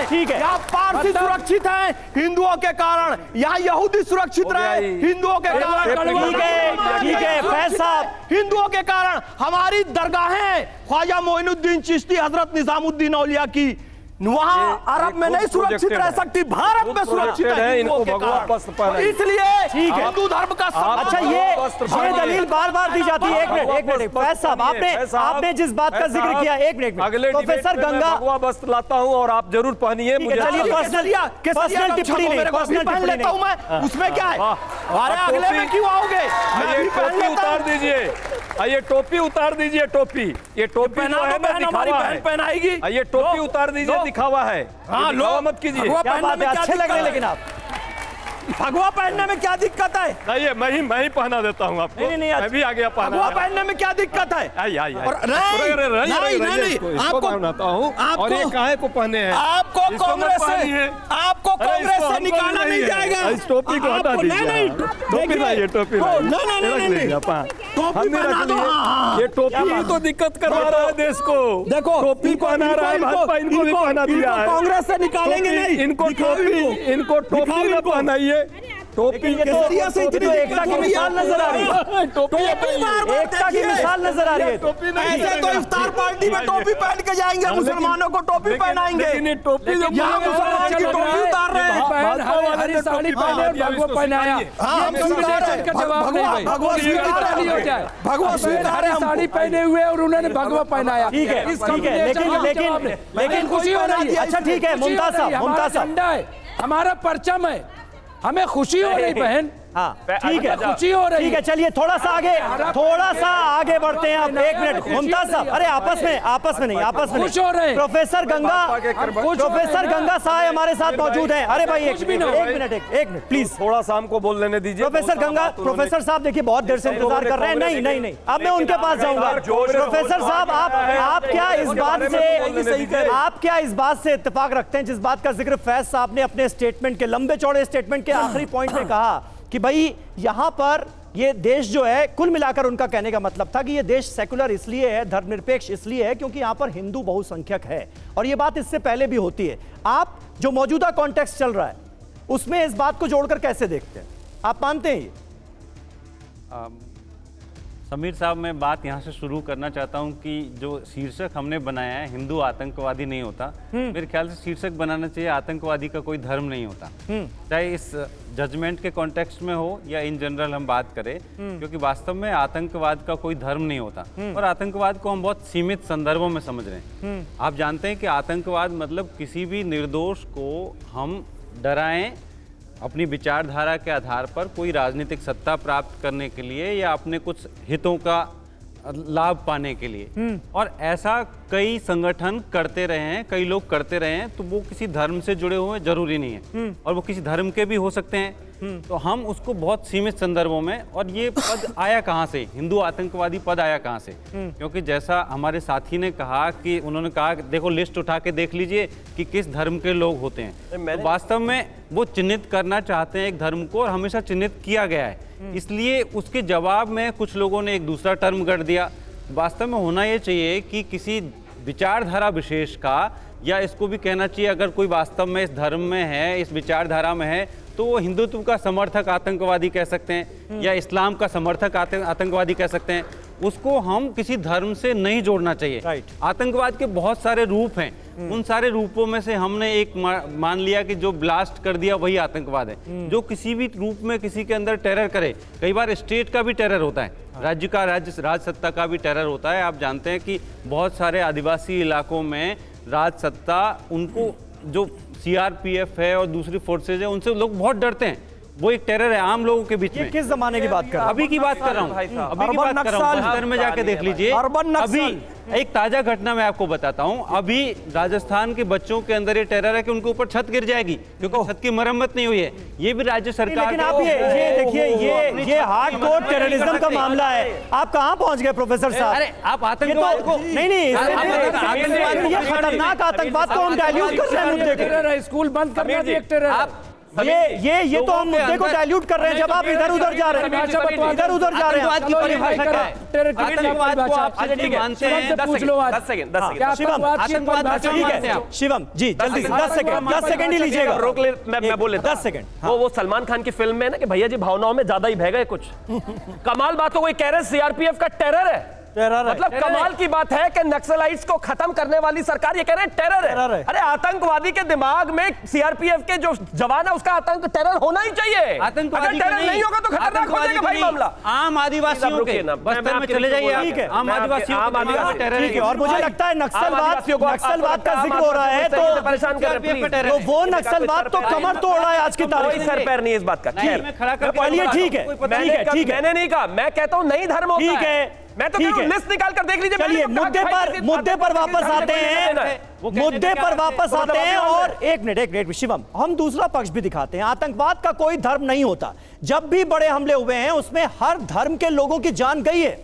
ठीक है, यहाँ पारसी सुरक्षित है हिंदुओं के कारण, यहाँ यहूदी सुरक्षित रहे हिंदुओं के कारण। ठीक है पैसा, हिंदुओं के कारण हमारी दरगाहें ख्वाजा मोइनुद्दीन चिश्ती, हजरत निजामुद्दीन औलिया की वहां अरब में नहीं सुरक्षित रह सकती, भारत में सुरक्षित है इनको भगवा वस्त्र पहनाए। इसलिए हिंदू धर्म का अच्छा ये दलील बार बार दी जाती है। एक मिनट फैज साहब, आपने जिस बात का जिक्र किया, एक मिनट अगले प्रोफेसर गंगा भगवा वस्त्र लाता हूँ और आप जरूर पहनिए। मुझे पर्सनल टिप्पणी पहन लेता हूं मैं, उसमें क्या है? अरे अगले में क्यों आओगे? टोपी उतार दीजिए, ये टोपी उतार दीजिए, टोपी ये टोपी जो है ना दिखावा है, पहनाएगी। ये टोपी उतार दीजिए, दिखावा है। हाँ लो मत कीजिए, क्या बात है, अच्छे लग रहे हैं लेकिन आप भगवा पहनने में क्या दिक्कत है? नहीं मैं ही पहना देता हूँ आपको। नहीं मैं भी आ गया पहना। भगवा पहनने में क्या दिक्कत है? नहीं आपको पहनाता हूँ। और ये काहे को पहने हैं? आपको कांग्रेस से निकाला नहीं जाएगा। इस टोपी को हटा दीजिए, टोपी लाइए, टोपी ये टोपी तो दिक्कत करवा रहा है देश को। देखो टोपी पहना रहा है भाजपा, इनको भी पहना दिया है। कांग्रेस से निकालेंगे नहीं, इनको टोपी न पहनाइए। टोपी एकता की मिसाल नजर आ रही है, एकता की मिसाल नजर आ रही है। ऐसे तो इफ्तार पार्टी में टोपी पहन के जाएंगे, मुसलमानों को टोपी पहनाएंगे। टोपी यहाँ मुसलमान की टोपी उतार रहे हैं, हरी साड़ी पहने भगवा पहनाया। भगवा साड़ी पहने हुए और उन्होंने भगवा पहनाया। ठीक है, लेकिन खुशी हो रही है। अच्छा ठीक है, मुमताज साहब, हमारा परचम है, हमें खुशी हो रही बहन, हाँ मैं- ठीक है, अच्छा, खुशी हो रही ठीक है, चलिए थोड़ा सा आगे बढ़ते हैं अब। 1 मिनट मुमताज साहब, अरे आपस में नहीं खुश हो रहे हैं। प्रोफेसर गंगा साहब हमारे साथ मौजूद हैं। अरे भाई एक मिनट प्लीज, थोड़ा सा हमको बोल लेने दीजिए। प्रोफेसर साहब देखिए बहुत देर से इंतजार कर रहे हैं। नहीं, अब मैं उनके पास जाऊंगा। प्रोफेसर साहब आप क्या इस बात से इत्तेफाक रखते हैं जिस बात का जिक्र फैज साहब ने अपने स्टेटमेंट के लंबे चौड़े स्टेटमेंट के आखिरी पॉइंट में कहा कि भाई यहां पर ये देश जो है, कुल मिलाकर उनका कहने का मतलब था कि ये देश सेकुलर इसलिए है, धर्मनिरपेक्ष इसलिए है क्योंकि यहां पर हिंदू बहुसंख्यक है, और ये बात इससे पहले भी होती है। आप जो मौजूदा कॉन्टेक्स्ट चल रहा है उसमें इस बात को जोड़कर कैसे देखते हैं? आप मानते हैं ये? समीर साहब, मैं बात यहाँ से शुरू करना चाहता हूँ कि जो शीर्षक हमने बनाया है हिंदू आतंकवादी नहीं होता, मेरे ख्याल से शीर्षक बनाना चाहिए आतंकवादी का कोई धर्म नहीं होता, चाहे इस जजमेंट के कॉन्टेक्स्ट में हो या इन जनरल हम बात करें, क्योंकि वास्तव में आतंकवाद का कोई धर्म नहीं होता और आतंकवाद को हम बहुत सीमित संदर्भों में समझ रहे हैं। आप जानते हैं कि आतंकवाद मतलब किसी भी निर्दोष को हम डराएं अपनी विचारधारा के आधार पर कोई राजनीतिक सत्ता प्राप्त करने के लिए या अपने कुछ हितों का लाभ पाने के लिए, और ऐसा कई संगठन करते रहे हैं, कई लोग करते रहे हैं, तो वो किसी धर्म से जुड़े हुए जरूरी नहीं है और वो किसी धर्म के भी हो सकते हैं। तो हम उसको बहुत सीमित संदर्भों में, और ये पद आया कहाँ से, हिंदू आतंकवादी पद आया कहाँ से? क्योंकि जैसा हमारे साथी ने कहा कि उन्होंने कहा कि देखो लिस्ट उठा के देख लीजिए कि किस धर्म के लोग होते हैं, तो वास्तव में वो चिन्हित करना चाहते हैं एक धर्म को और हमेशा चिन्हित किया गया है, इसलिए उसके जवाब में कुछ लोगों ने एक दूसरा टर्म गढ़ दिया। वास्तव में होना ये चाहिए कि किसी विचारधारा विशेष का, या इसको भी कहना चाहिए अगर कोई वास्तव में इस धर्म में है, इस विचारधारा में है, तो वो हिंदुत्व का समर्थक आतंकवादी कह सकते हैं या इस्लाम का समर्थक आतंकवादी कह सकते हैं, उसको हम किसी धर्म से नहीं जोड़ना चाहिए। आतंकवाद के बहुत सारे रूप हैं, उन सारे रूपों में से हमने एक मान लिया कि जो ब्लास्ट कर दिया वही आतंकवाद है। जो किसी भी रूप में किसी के अंदर टेरर करे, कई बार स्टेट का भी टेरर होता है, राज्य राज सत्ता का भी टेरर होता है। आप जानते हैं कि बहुत सारे आदिवासी इलाकों में राज सत्ता, उनको जो सीआरपीएफ है और दूसरी फोर्सेज है, उनसे लोग बहुत डरते हैं, वो एक टेरर है आम लोगों के बीच में। किस जमाने की बात कर रहे हैं? अभी की बात कर रहा हूँ, अभी की बात कर रहा हूँ, बस्तर में जाके देख लीजिए। अभी एक ताजा घटना मैं आपको बताता हूँ, अभी राजस्थान के बच्चों के अंदर ये टेरर है कि उनके ऊपर छत गिर जाएगी क्योंकि छत की मरम्मत नहीं हुई है। ये भी राज्य सरकार, लेकिन आप ये देखिए, ये हार्डकोर टेररिज्म का मामला है। आप कहाँ पहुंच गए प्रोफेसर साहब? अरे आप आतंकवाद को नहीं, ये खतरनाक आतंकवाद को हम डाइल्यूट कर रहे हैं मुद्दे को। स्कूल बंद करना भी एक टेरर है। ये तो हम मुद्दे को डाइल्यूट कर रहे हैं जब आप इधर उधर जा रहे हैं, इधर उधर जा रहे हैं। आतंकवाद की परिभाषा क्या है? आतंकवाद को आप मानते हैं? पूछ लो आज। 10 सेकंड शिवम, शिवम जी जल्दी से 10 सेकंड ही लीजिएगा। रोक ले, मैं बोल लेता 10 सेकंड। वो सलमान खान की फिल्म में ना कि भैया जी भावनाओं में ज्यादा ही बह गए कुछ। कमाल बात हो, कोई कह रहे सीआरपीएफ का टेरर है, मतलब कमाल की बात है कि नक्सलाइट्स को खत्म करने वाली सरकार ये कह रहे हैं टेरर है। अरे आतंकवादी के दिमाग में सीआरपीएफ के जो जवान है उसका आतंक टेरर होना ही चाहिए। आतंकवादी टेरर नहीं होगा तो खतरनाक हो जाएगा भाई मामला। आम आदिवासियों के बस्तर में चले जाइए, आम आदिवासियों का टेरर है। और मुझे लगता है नक्सलवाद का जिक्र हो रहा है तो परेशान कर रहे हैं, तो वो नक्सलवाद तो कमर तोड़ रहा है आज की तारीख कोई सर पैर नहीं इस बात का। चलिए ठीक है, मैंने नहीं कहा, मैं कहता हूं नहीं धर्म होता ठीक है, मैं तो लिस्ट निकाल कर देख लीजिए। चलिए मुद्दे पर वापस आते हैं और एक मिनट शिवम, हम दूसरा पक्ष भी दिखाते हैं। आतंकवाद का कोई धर्म नहीं होता। जब भी बड़े हमले हुए हैं उसमें हर धर्म के लोगों की जान गई है।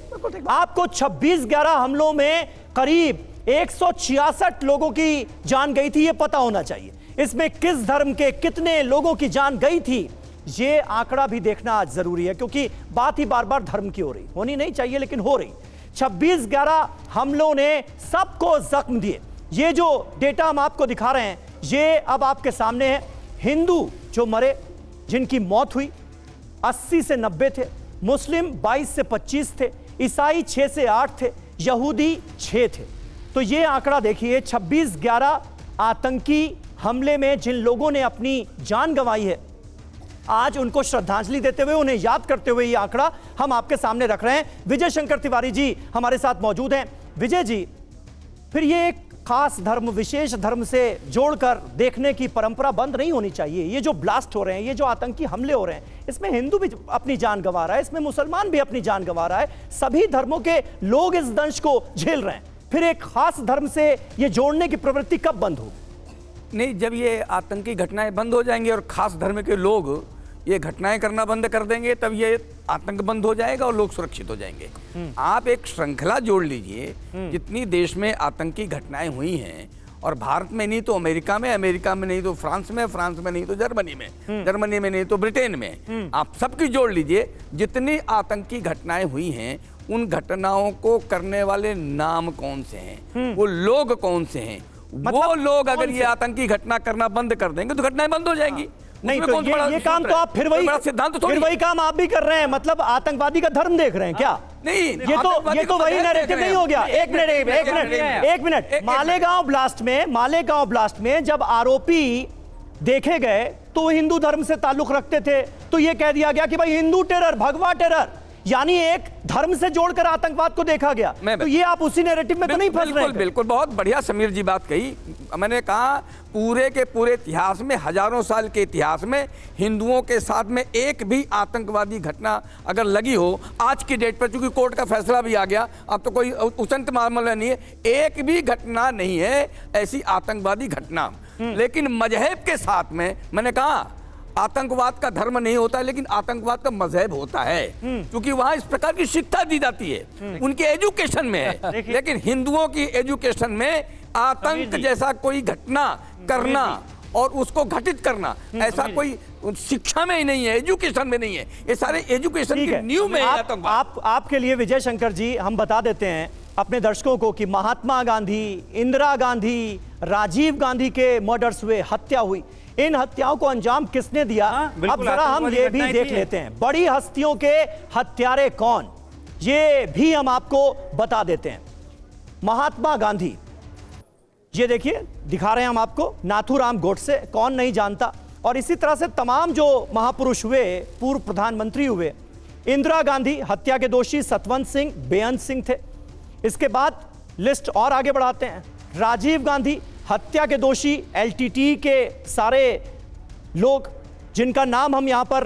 आपको 26/11 हमलों में करीब 166 लोगों की जान गई थी, ये पता होना चाहिए। इसमें किस धर्म के कितने लोगों की जान गई थी ये आंकड़ा भी देखना आज जरूरी है, क्योंकि बात ही बार बार धर्म की हो रही, होनी नहीं चाहिए लेकिन हो रही। 26/11 हमलों ने सबको जख्म दिए। ये जो डेटा हम आपको दिखा रहे हैं ये अब आपके सामने है। हिंदू जो मरे, जिनकी मौत हुई 80 से 90 थे, मुस्लिम 22 से 25 थे, ईसाई 6 से 8 थे, यहूदी 6 थे। तो ये आंकड़ा देखिए, 26/11 आतंकी हमले में जिन लोगों ने अपनी जान गंवाई है, आज उनको श्रद्धांजलि देते हुए, उन्हें याद करते हुए ये आंकड़ा हम आपके सामने रख रहे हैं। विजय शंकर तिवारी जी हमारे साथ मौजूद हैं। विजय जी, फिर ये एक खास धर्म, विशेष धर्म से जोड़कर देखने की परंपरा बंद नहीं होनी चाहिए। ये जो ब्लास्ट हो रहे हैं, ये जो आतंकी हमले हो रहे हैं, इसमें हिंदू भी अपनी जान गंवा रहा है, इसमें मुसलमान भी अपनी जान गंवा रहा है, सभी धर्मों के लोग इस दंश को झेल रहे हैं। फिर एक खास धर्म से ये जोड़ने की प्रवृत्ति कब बंद होगी? नहीं, जब ये आतंकी घटनाएं बंद हो जाएंगी और खास धर्म के लोग ये घटनाएं करना बंद कर देंगे, तब ये आतंक बंद हो जाएगा और लोग सुरक्षित हो जाएंगे। आप एक श्रृंखला जोड़ लीजिए, जितनी देश में आतंकी घटनाएं हुई हैं, और भारत में नहीं तो अमेरिका में, अमेरिका में नहीं तो फ्रांस में, फ्रांस में नहीं तो जर्मनी में, जर्मनी में नहीं तो ब्रिटेन में, आप सबकी जोड़ लीजिए, जितनी आतंकी घटनाएं हुई हैं, उन घटनाओं को करने वाले नाम कौन से हैं, वो लोग कौन से हैं, वो लोग अगर ये आतंकी घटना करना बंद कर देंगे तो घटनाएं बंद हो जाएंगी। नहीं तो ये काम तो आप फिर वही काम आप भी कर रहे हैं, मतलब आतंकवादी का धर्म देख रहे हैं क्या? नहीं, ये तो वही नैरेटिव नहीं हो गया। एक मिनट, मालेगांव ब्लास्ट में जब आरोपी देखे गए तो वो हिंदू धर्म से ताल्लुक रखते थे, तो ये कह दिया गया कि भाई हिंदू टेरर, भगवा टेरर, यानी एक धर्म से जोड़कर आतंकवाद को देखा गया। तो ये आप उसी नैरेटिव में तो नहीं फंस रहे हैं? बिल्कुल, बहुत बढ़िया समीर जी बात कही। मैंने कहा पूरे के पूरे इतिहास में, हजारों साल के इतिहास में, हिंदुओं के साथ में एक भी आतंकवादी घटना अगर लगी हो, आज की डेट पर, चूंकि कोर्ट का फैसला भी आ गया, अब तो कोई उचंत मामला नहीं है, एक भी घटना नहीं है ऐसी आतंकवादी घटना। लेकिन मजहब के साथ में, मैंने कहा आतंकवाद का धर्म नहीं होता, लेकिन आतंकवाद का मजहब होता है, क्योंकि वहां इस प्रकार की शिक्षा दी जाती है, उनके एजुकेशन में है। लेकिन हिंदुओं की एजुकेशन में आतंक जैसा कोई घटना करना और उसको घटित करना, ऐसा कोई शिक्षा में ही नहीं है, एजुकेशन में नहीं है, ये सारे एजुकेशन के न्यू में है। आपके लिए विजय शंकर जी हम बता देते हैं अपने दर्शकों को कि महात्मा गांधी, इंदिरा गांधी, राजीव गांधी के मर्डर्स हुए, हत्या हुई, इन हत्याओं को अंजाम किसने दिया? अब जरा हम ये भी देख लेते हैं, बड़ी हस्तियों के हत्यारे कौन, ये भी हम आपको बता देते हैं। महात्मा गांधी, ये देखिए दिखा रहे हैं हम आपको, नाथूराम गोडसे, कौन नहीं जानता, और इसी तरह से तमाम जो महापुरुष हुए, पूर्व प्रधानमंत्री हुए। इंदिरा गांधी हत्या के दोषी सतवंत सिंह, बेअंत सिंह थे। इसके बाद लिस्ट और आगे बढ़ाते हैं, राजीव गांधी हत्या के दोषी एलटीटी के सारे लोग, जिनका नाम हम यहां पर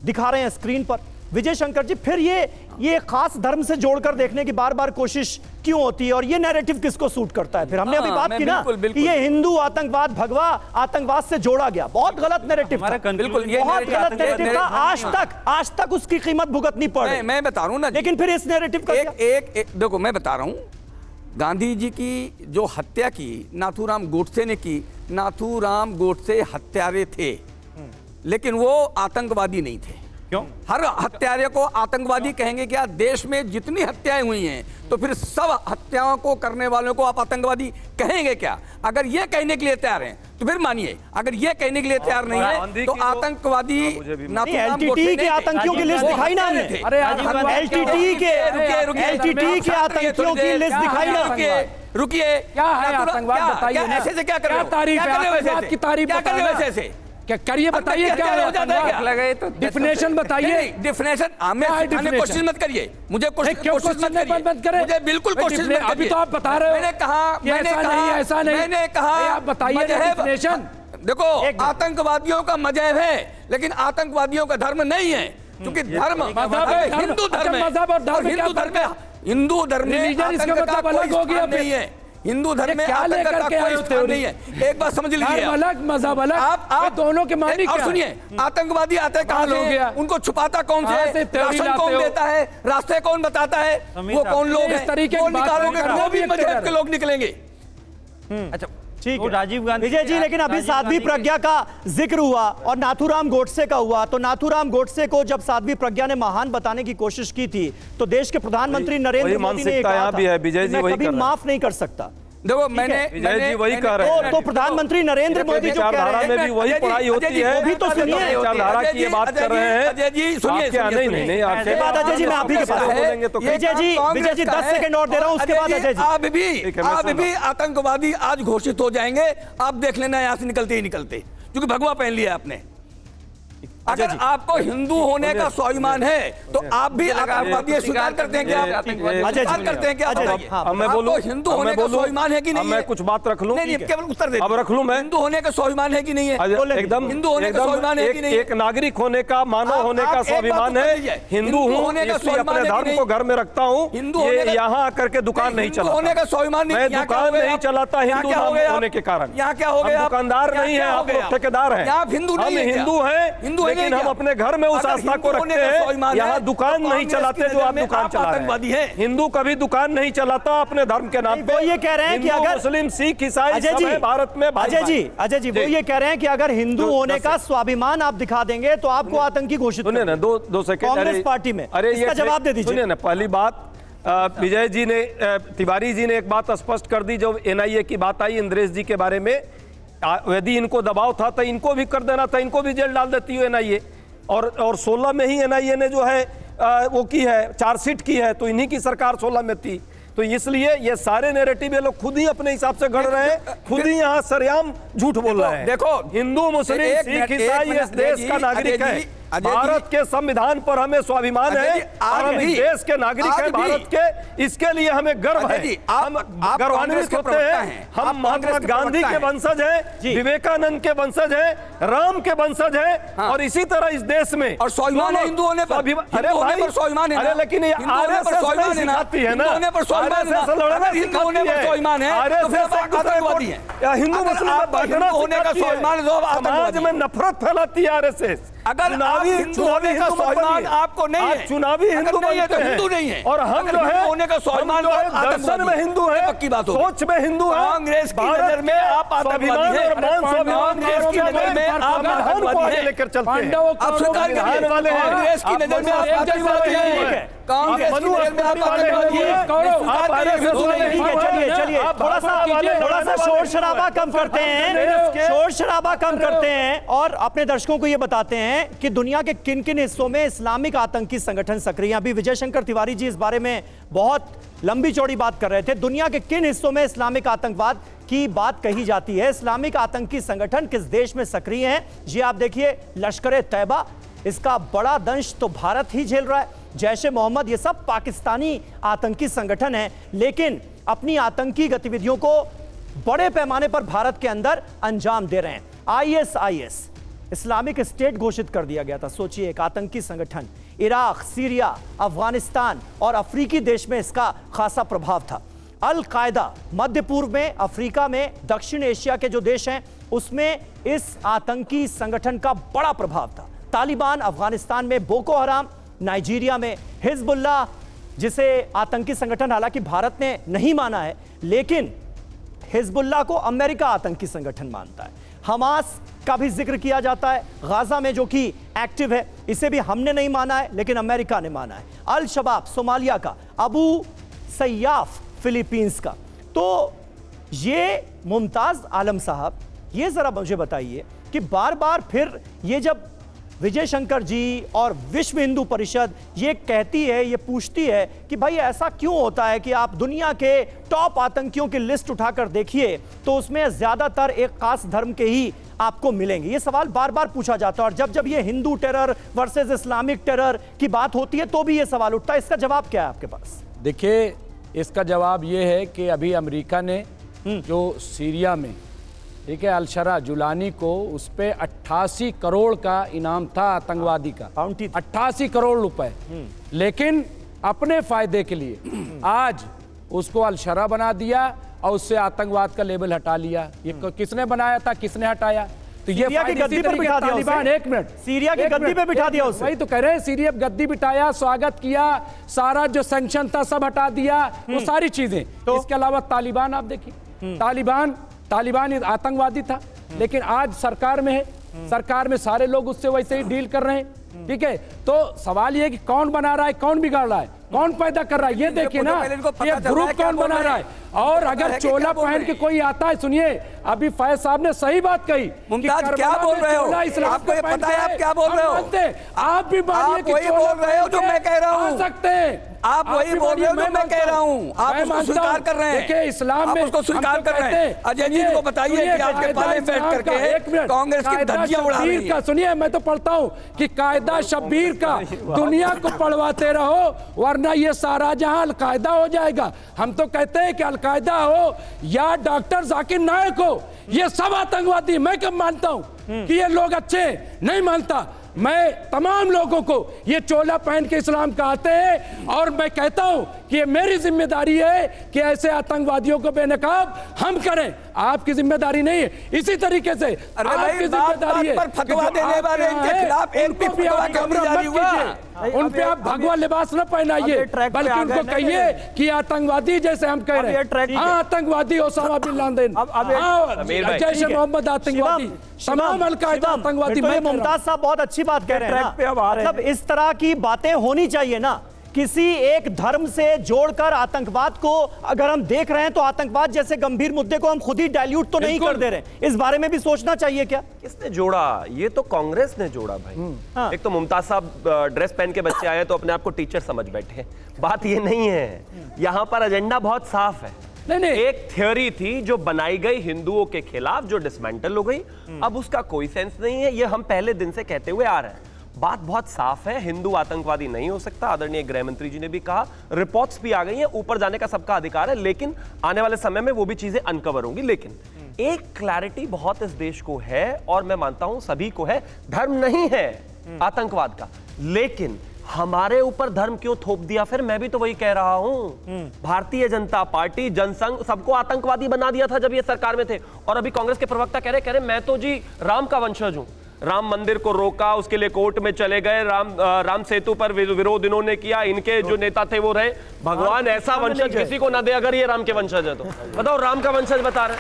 दिखा रहे हैं स्क्रीन पर। विजय शंकर जी, फिर ये खास धर्म से जोड़कर देखने की बार बार कोशिश क्यों होती है, और ये नैरेटिव किसको सूट करता है? फिर हमने अभी बात की ना कि ये हिंदू आतंकवाद, भगवा आतंकवाद से जोड़ा गया, बहुत गलत नैरेटिव था, बिल्कुल बहुत गलत नैरेटिव था। आज तक उसकी कीमत भुगतनी पड़ी। मैं बता रहा हूं ना, लेकिन फिर इस नैरेटिव का एक देखो, मैं बता रहा हूं, गांधी जी की जो हत्या की नाथूराम गोडसे ने की, नाथूराम गोडसे हत्यारे थे, लेकिन वो आतंकवादी नहीं थे। क्यों? हर हत्यारे को आतंकवादी कहेंगे क्या? देश में जितनी हत्याएं हुई हैं, तो फिर सब हत्याओं को करने वालों को आप आतंकवादी कहेंगे क्या? अगर ये कहने के लिए तैयार हैं तो फिर मानिए, अगर ये कहने के लिए तैयार नहीं है तो आतंकवादी एलटीटी के आतंकियों की लिस्ट दिखाई ना हमने। अरे एलटीटी के आतंकियों की लिस्ट दिखाई ना। रुकिए, क्या है आतंकवाद बताइए ना। ऐसे से क्या कर रहे हो? तारीफ है, आतंकवाद की तारीफ क्या कर रहे हो? ऐसे क्या करिए, बताइए क्या है आतंकवाद? डिफिनेशन बताइए। डिफिनेशन कोशिश मत करिए, मुझे कोशिश मत करें, मुझे बिल्कुल कोशिश मत करिए। अभी तो आप बता रहे हो, मैंने कहा ऐसा नहीं, मैंने कहा आप बताइए डिफिनेशन। देखो, आतंकवादियों का मजहब है, लेकिन आतंकवादियों का धर्म नहीं है, क्योंकि धर्म हिंदू धर्म है, हिंदू धर्म में इसका मतलब अलग हो गया नहीं है, हिंदू धर्म में आतंक का कोई स्थान नहीं है। एक बात समझ लीजिए, अलग मजहब अलग, आप दोनों के मानी। और सुनिए, आतंकवादी आते हैं कहां से? उनको छुपाता कौन से? राशन कौन देता है? रास्ते कौन बताता है? वो कौन लोग हैं? वो निकालोगे, वो भी मजहब के लोग निकलेंगे। अच्छा, ठीक है राजीव गांधी। विजय जी, लेकिन अभी साध्वी प्रज्ञा का जिक्र हुआ और नाथूराम गोडसे का हुआ, तो नाथूराम गोडसे को जब साध्वी प्रज्ञा ने महान बताने की कोशिश की थी, तो देश के प्रधानमंत्री नरेंद्र मोदी ने कहा था मैं कभी माफ नहीं कर सकता। देखो, मैंने वही कह रहे हैं, तो प्रधानमंत्री नरेंद्र मोदी जो कह रहे हैं, में भी वही पढ़ाई होती है। अभी तो सुनिए, विचारधारा की ये बात कर रहे हैं। अजय जी सुनिए, नहीं आपके बाद अजय जी मैं आप ही के पास बोलेंगे तो विजय जी 10 सेकंड और दे रहा हूं, उसके बाद अजय जी। आप भी आतंकवादी आज घोषित हो जाएंगे, आप देख लेना, यहां से निकलते ही निकलते, क्योंकि भगवा पहन लिया आपने। अगर आपको हिंदू होने का स्वाभिमान है तो आप भी आतंकवादी स्वीकार करते हैं क्या? स्वीकार करते हैं क्या? अब मैं बोलूं, हिंदू होने का स्वाभिमान है कि नहीं? मैं कुछ बात रख लूं, नहीं, केवल उत्तर दे। अब रख लूं मैं। हिंदू होने का स्वाभिमान है कि नहीं है? एकदम हिंदू होने का स्वाभिमान है कि नहीं? एक नागरिक होने का, मानव होने का स्वाभिमान है। हिंदू हूं, इसलिए अपने धर्म को घर में रखता हूं। यहाँ आकर के दुकान नहीं चलाता, होने का स्वाभिमान मैं दुकान नहीं चलाता हिंदू होने के कारण। यहाँ क्या हो गया? दुकानदार नहीं है, आप लोग ठेकेदार हैं। आप हिंदू हम हिंदू हैं, लेकिन हम अपने घर में उस आस्था को रखते हैं। यहाँ दुकान नहीं चलाते जो आप दुकान चला रहे हैं। हिंदू कभी दुकान नहीं चलाता अपने धर्म के नाम पे। वो ये कह रहे हैं कि अगर मुस्लिम, सिख, ईसाई सब है भारत में। अजय जी वो ये कह रहे हैं कि अगर हिंदू होने का स्वाभिमान आप दिखा देंगे तो आपको आतंकी घोषित सुनिए ना, दो सेकंड कांग्रेस पार्टी में। अरे इसका जवाब दे दीजिए। सुनिए ना, पहली बात विजय जी ने, तिवारी जी ने एक बात स्पष्ट कर दी। जब एनआईए की बात आई इंद्रेश जी के बारे में, यदि इनको दबाव था तो इनको भी कर देना था, इनको भी जेल डाल देती है एनआईए। और 16 में ही एनआईए ने जो है वो की है, चार्जशीट की है, तो इन्हीं की सरकार 16 में थी। तो इसलिए ये सारे नैरेटिव ये लोग खुद ही अपने हिसाब से गढ़ रहे हैं, खुद ही यहाँ सरेआम झूठ बोल रहे हैं। देखो, हिंदू, मुस्लिम, सिख, ईसाई इस देश का नागरिक है। भारत के संविधान पर हमें स्वाभिमान है और हम इस देश के नागरिक हैं भारत के, इसके लिए हमें गर्व है। हम गौरवान्वित होते हैं। हम महात्मा गांधी के वंशज हैं, विवेकानंद के वंशज हैं, राम के वंशज हैं, और इसी तरह इस देश में और स्वाभिमान है हिंदू होने पर। अरे भाई स्वाभिमान है, अरे लेकिन ये आरएसएस सिखाती है ना, आरएसएस लड़ना सिखाती है, आरएसएस हिंदू मुस्लिम बांटना सिखाती है, समाज में नफरत फैलाती है आरएसएस। अगर चुनावी का स्वाभिमान आपको नहीं है, चुनावी हिंदू नहीं है तो हिंदू नहीं है। और हम जो है होने का स्वाभिमान दर्शन में हिंदू है, पक्की बात हो, सोच में हिंदू है। कांग्रेस की नजर में आप आतंकवादी हैं, कांग्रेस की नजर में आप आतंकवादी हैं, लेकर चलते हैं। आप स्वीकार करिए, कांग्रेस की नजर में आप आतंकवादी हैं, कांग्रेस की नजर में आप आतंकवादी हैं। चलिए थोड़ा सा शोर शराबा कम करते हैं, शोर शराबा कम करते हैं और अपने दर्शकों को यह बताते हैं कि दुनिया के किन किन हिस्सों में इस्लामिक आतंकी संगठन सक्रिय हैं। अभी विजय शंकर तिवारी जी इस बारे में बहुत लंबी चौड़ी बात कर रहे थे। दुनिया के किन हिस्सों में इस्लामिक आतंकवाद की बात कही जाती है, इस्लामिक आतंकी संगठन किस देश में सक्रिय हैं। जी आप देखिए, लश्कर तैयबा, इसका बड़ा दंश तो भारत ही झेल रहा है। जैश ए मोहम्मद, ये सब पाकिस्तानी आतंकी संगठन है, लेकिन अपनी आतंकी गतिविधियों को बड़े पैमाने पर भारत के अंदर अंजाम दे रहे हैं। आईएसआईएस, इस्लामिक स्टेट घोषित कर दिया गया था। सोचिए, एक आतंकी संगठन, इराक, सीरिया, अफगानिस्तान और अफ्रीकी देश में इसका खासा प्रभाव था। अल कायदा, मध्य पूर्व में, अफ्रीका में, दक्षिण एशिया के जो देश हैं उसमें इस आतंकी संगठन का बड़ा प्रभाव था। तालिबान अफगानिस्तान में, बोको हराम नाइजीरिया में, हिजबुल्लाह जिसे आतंकी संगठन हालांकि भारत ने नहीं माना है, लेकिन हिजबुल्लाह को अमेरिका आतंकी संगठन मानता है। हमास का भी जिक्र किया जाता है, गाजा में जो कि एक्टिव है, इसे भी हमने नहीं माना है लेकिन अमेरिका ने माना है। अल शबाब सोमालिया का, अबू सय्याफ फिलीपींस का। तो ये मुमताज आलम साहब, ये जरा मुझे बताइए कि बार बार फिर ये जब विजय शंकर जी और विश्व हिंदू परिषद ये कहती है, ये पूछती है कि भाई ऐसा क्यों होता है कि आप दुनिया के टॉप आतंकियों की लिस्ट उठाकर देखिए तो उसमें ज्यादातर एक खास धर्म के ही आपको मिलेंगे। ये सवाल बार बार पूछा जाता है और जब जब ये Hindu terror versus Islamic terror की बात होती है तो भी ये सवाल उठता है। इसका जवाब क्या है आपके पास? देखिए, इसका जवाब ये है कि अभी अमेरिका ने जो सीरिया में, ठीक है, अलशरा जुलानी को उस पे 88 करोड़ का इनाम था आतंकवादी का, 88 करोड़ रुपए, लेकिन अपने फायदे के लिए आज उसको अलशरा बना दिया और उससे आतंकवाद का लेबल हटा लिया। ये किसने बनाया था, किसने हटाया? तो ये गद्दी पर बिठा दिया तालिबान, एक मिनट, सीरिया की गद्दी पे बिठा दिया उसे। वही तो कह रहे हैं, सीरिया गद्दी बिठाया, स्वागत किया, सारा जो सैंक्शन था सब हटा दिया, वो सारी चीजें। इसके अलावा तालिबान आप देखिए, तालिबान आतंकवादी था लेकिन आज सरकार में है, सरकार में सारे लोग उससे वैसे ही डील कर रहे हैं, ठीक है। तो सवाल ये कि कौन बना रहा है, कौन बिगाड़ रहा है, कौन पैदा कर रहा है, ये देखिए ना, ये ग्रुप कौन बना रहा है। और अगर चोला पहन के कोई आता है, सुनिए, अभी फैज साहब ने सही बात कही। मुमताज क्या बोल रहे हो? आपको ये पता है आप क्या बोल रहे हो? आप भी आप वही बोल रहे हो जो मैं कह रहा हूँ। सकते हैं आप वही बोल रहे हो जो मैं कह रहा हूँ। आप उसको स्वीकार कर रहे हैं। देखिए इस्लाम में उसको स्वीकार कर रहे हैं। अजय जी को बताइए कि आपके पाले बैठ करके कांग्रेस की धज्जियां उड़ा रही है। सुनिए, मैं तो पढ़ता हूँ कि कायदा शब्बीर का दुनिया को पढ़वाते रहो, वरना ये सारा जहां अलकायदा हो जाएगा। हम तो कहते हैं कि अलकायदा हो या डॉक्टर जाकिर नायक हो, ये सब आतंकवादी। मैं कब मानता हूं कि ये लोग अच्छे, नहीं मानता। मैं तमाम लोगों को ये चोला पहन के इस्लाम कहते हैं, और मैं कहता हूं कि ये मेरी जिम्मेदारी है कि ऐसे आतंकवादियों को बेनकाब हम करें। आपकी जिम्मेदारी नहीं है। इसी तरीके से आपकी जिम्मेदारी है फतवा देने वाले इनके खिलाफ एमपी फतवा जारी हुआ, उन पे आप भगवा लिबास न पहनाइए, बल्कि उनको कहिए कि आतंकवादी, जैसे हम कह रहे हैं, हाँ आतंकवादी ओसामा बिन लादेन, जैश ए मोहम्मद आतंकवादी, तमाम अलकायदा आतंकवादी। मुमताज साहब बहुत अच्छी बात कह रहे हैं ना, मतलब इस तरह की बातें होनी चाहिए ना। किसी एक धर्म से जोड़कर आतंकवाद को अगर हम देख रहे हैं तो आतंकवाद जैसे गंभीर मुद्दे को हम खुद ही डाइल्यूट तो नहीं कर दे रहे। इस बारे में भी सोचना चाहिए क्या? किसने जोड़ा? ये तो कांग्रेस ने जोड़ा भाई। एक तो मुमताज साहब ड्रेस पहन के बच्चे आए तो अपने आप को टीचर समझ बैठे। बात ये नहीं है, यहां पर एजेंडा बहुत साफ है। नहीं। एक थ्योरी थी जो बनाई गई हिंदुओं के खिलाफ, जो डिसमेंटल हो गई, अब उसका कोई सेंस नहीं है। ये हम पहले दिन से कहते हुए आ रहे हैं। बात बहुत साफ है, हिंदू आतंकवादी नहीं हो सकता। आदरणीय गृह मंत्री जी ने भी कहा, रिपोर्ट्स भी आ गई हैं, ऊपर जाने का सबका अधिकार है, लेकिन आने वाले समय में वो भी चीजें अनकवर होंगी। लेकिन एक क्लैरिटी बहुत इस देश को है, और मैं मानता हूं सभी को है, धर्म नहीं है आतंकवाद का, लेकिन हमारे ऊपर धर्म क्यों थोप दिया? फिर मैं भी तो वही कह रहा हूं, भारतीय जनता पार्टी, जनसंघ, सबको आतंकवादी बना दिया था जब ये सरकार में थे। और अभी कांग्रेस के प्रवक्ता कह रहे मैं तो जी राम का वंशज हूं। राम मंदिर को रोका, उसके लिए कोर्ट में चले गए, राम सेतु पर विरोध इन्होंने किया, इनके जो नेता थे वो रहे। भगवान ऐसा वंशज किसी को ना दे अगर ये राम के वंशज है तो। बताओ, राम का वंशज बता रहे,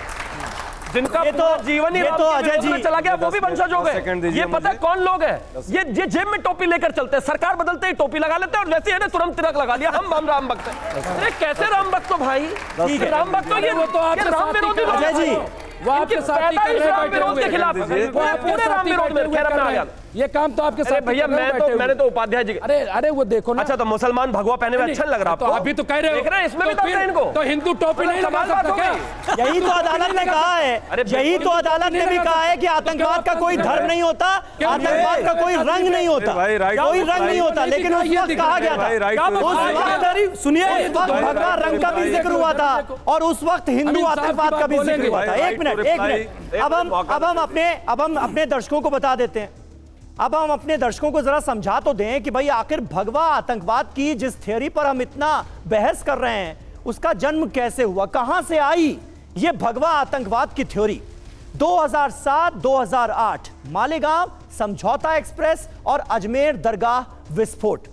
जिनका जीवन ही अजय जी चला गया, वो भी वंशज हो गए। ये पता है कौन लोग हैं? ये जेब में टोपी लेकर चलते हैं, सरकार बदलते ही टोपी लगा लेते हैं, और वैसे ही तुरंत तिलक लगा लिया, हम राम भक्त हैं। अरे कैसे राम भक्त हो भाई? राम भक्त हो, ये राम विरोधी अजय जी, वो आपके साथी कर रहे हैं विरोध के खिलाफ, पूरे राम विरोध में। खैर अपना आ गया ये काम तो आपके साथ भैया, मैंने तो उपाध्याय जी। अरे वो देखो ना। अच्छा, तो मुसलमान भगवा पहने में अच्छा लग रहा है? अभी तो कह रहे हो, देख रहे हैं इसमें भी तो इनको तो हिंदू टोपी नहीं लगा सकता क्या? यही तो अदालत ने कहा है, यही तो अदालत ने भी कहा है कि आतंकवाद का कोई धर्म नहीं होता, आतंकवाद का कोई रंग नहीं होता, कोई रंग नहीं होता। लेकिन उस वक्त कहा गया था, सुनिए, उस वक्त भगवा रंग का भी जिक्र हुआ था, और उस वक्त हिंदू आतंकवाद का भी जिक्र हुआ था। एक मिनट, अब हम अपने दर्शकों को बता देते हैं, अब हम अपने दर्शकों को जरा समझा तो दें कि भाई आखिर भगवा आतंकवाद की जिस थ्योरी पर हम इतना बहस कर रहे हैं, उसका जन्म कैसे हुआ, कहां से आई ये भगवा आतंकवाद की थ्योरी? 2007-2008 मालेगांव समझौता एक्सप्रेस और अजमेर दरगाह विस्फोट,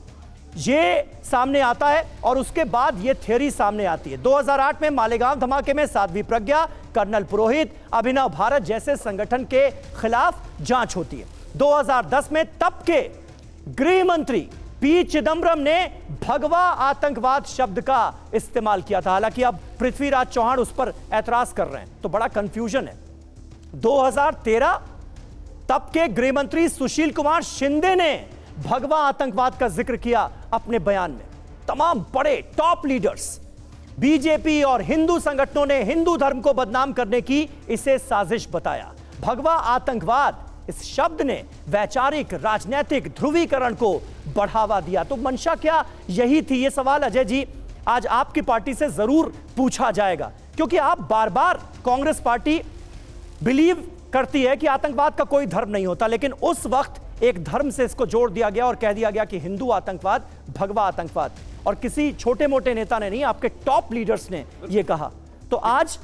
ये सामने आता है, और उसके बाद ये थ्योरी सामने आती है। 2008 में मालेगांव धमाके में साध्वी प्रज्ञा, कर्नल पुरोहित, अभिनव भारत जैसे संगठन के खिलाफ जांच होती है। 2010 में तब के गृह मंत्री पी चिदंबरम ने भगवा आतंकवाद शब्द का इस्तेमाल किया था। हालांकि अब पृथ्वीराज चौहान उस पर ऐतराज कर रहे हैं, तो बड़ा कंफ्यूजन है। 2013 तब के गृह मंत्री सुशील कुमार शिंदे ने भगवा आतंकवाद का जिक्र किया अपने बयान में। तमाम बड़े टॉप लीडर्स, बीजेपी और हिंदू संगठनों ने हिंदू धर्म को बदनाम करने की इसे साजिश बताया। भगवा आतंकवाद इस शब्द ने वैचारिक राजनीतिक ध्रुवीकरण को बढ़ावा दिया। तो मंशा क्या यही थी? ये सवाल अजय जी आज आपकी पार्टी से जरूर पूछा जाएगा, क्योंकि आप बार बार, कांग्रेस पार्टी बिलीव करती है कि आतंकवाद का कोई धर्म नहीं होता, लेकिन उस वक्त एक धर्म से इसको जोड़ दिया गया और कह दिया गया कि हिंदू आतंकवाद, भगवा आतंकवाद, और किसी छोटे मोटे नेता ने नहीं, आपके टॉप लीडर्स ने यह कहा। तो आज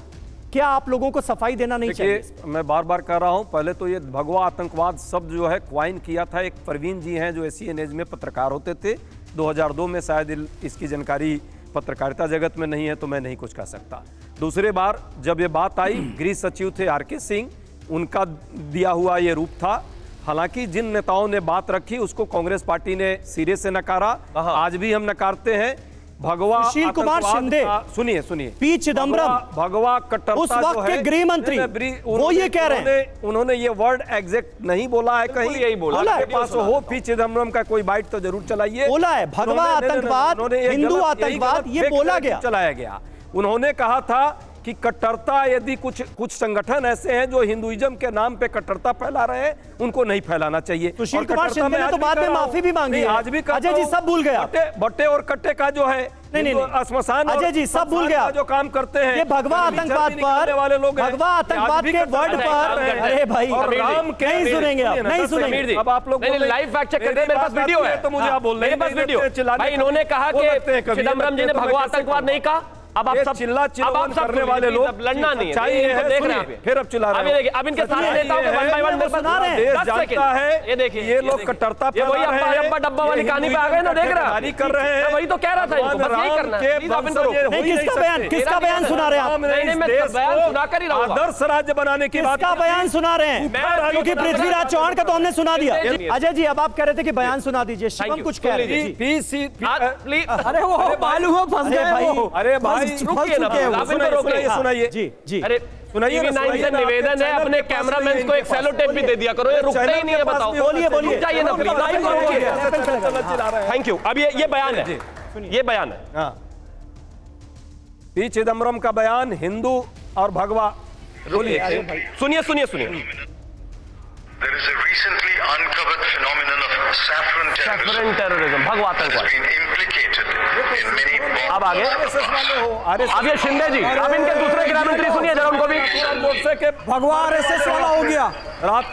क्या आप लोगों को सफाई देना नहीं चाहिए? मैं बार बार कह रहा हूं, पहले तो ये भगवा आतंकवाद शब्द जो है क्वाइन किया था एक प्रवीण जी हैं, जो एशियन एज में पत्रकार होते थे 2002 में। शायद इसकी जानकारी पत्रकारिता जगत में नहीं है, तो मैं नहीं कुछ कह सकता। दूसरी बार जब ये बात आई, गृह सचिव थे आर के सिंह, उनका दिया हुआ ये रूप था। हालांकि जिन नेताओं ने बात रखी उसको कांग्रेस पार्टी ने सिरे से नकारा, आज भी हम नकारते हैं। भगवा सुशील कुमार शिंदे, सुनिए पी चिदम्बरम, भगवा कट्टरता उस वक्त के गृह मंत्री, वो ये कह रहे हैं, उन्होंने ये वर्ड एग्जैक्ट नहीं बोला है, कहीं यही बोला आपके पास हो पी चिदम्बरम का कोई बाइट तो जरूर चलाइए। बोला है भगवा आतंकवाद, हिंदू आतंकवाद, ये बोला गया, चलाया गया। उन्होंने कहा था कि कट्टरता, यदि कुछ संगठन ऐसे हैं जो हिंदुइज्म के नाम पे कट्टरता फैला रहे हैं, उनको नहीं फैलाना चाहिए। सुशील कुमार शिंदे ने तो बाद में माफी भी मांगी है। आज भी अजय जी सब भूल गया, बट्टे और कट्टे का जो है श्मशान, अजय जी सब भूल गया जो काम करते हैं ये भगवा आतंकवाद पर, वाले लोग भगवा आतंकवाद के वर्ड पर, अरे भाई राम के नहीं सुनेंगे आप, नहीं सुनेंगे। अब आप लोग लाइव फैक्ट चेक करते हैं, मेरे पास वीडियो है, तो मुझे आप बोल रहे हैं, मेरे पास वीडियो भाई, इन्होंने कहा कि चिदम्बरम जी ने भगवा आतंकवाद नहीं कहा। अब आप सब चिल्ला करने वाले लोग लड़ना नहीं चाहिए है, देख रहे हैं, फिर अब चिल्ला रहे हैं। अब इनके सारे नेताओं को वन बाय वन सुना रहे हैं, देश जानता है, ये देखिए, ये लोग कट्टरता ये वही अब्बा डब्बा वाली कहानी पे आ गए ना, देख रहे हैं, कर रहे हैं। वही तो कह रहा था, इनको बस यही करना है। प्लीज आप इनको रोको। नहीं, किसका बयान सुना रहे हैं आप? नहीं, मैं बयान सुनाकर ही रहूंगा। आदर्श राज्य बनाने की बात, किसका बयान सुना रहे हैं? क्योंकि पृथ्वीराज चौहान का तो हमने सुना दिया। अजय जी अब आप कह रहे थे कि बयान सुना दीजिए, शिवम कुछ कह रहे थे। प्लीज, अरे वो बालू हो फंस गए भाई, अरे भाई रुकिए ना, आप इनको रोकिए। सुनाइए जी जी। अरे सुनाइए, टीवी 9 से निवेदन है, अपने कैमरामैन को एक सेलो टेप भी दे दिया करो, ये रुकते ही नहीं है, बताओ। बोलिए बोलिए, जाइए ना प्लीज, आप इनको रोकिए। Thank you. अब ये बयान है, ये बयान है पी चिदम्बरम का बयान, हिंदू और भगवा। सुनिए सुनिए सुनिए। There is a recently uncovered phenomenon of saffron terrorism, भगवा आतंकवाद has been implicated in many bombs. अब आगे अब ये शिंदे जी, अब इनके दूसरे गृह मंत्री सुनिए जरा, उनको भी भगवा आरएसएस वाला हो गया, वाले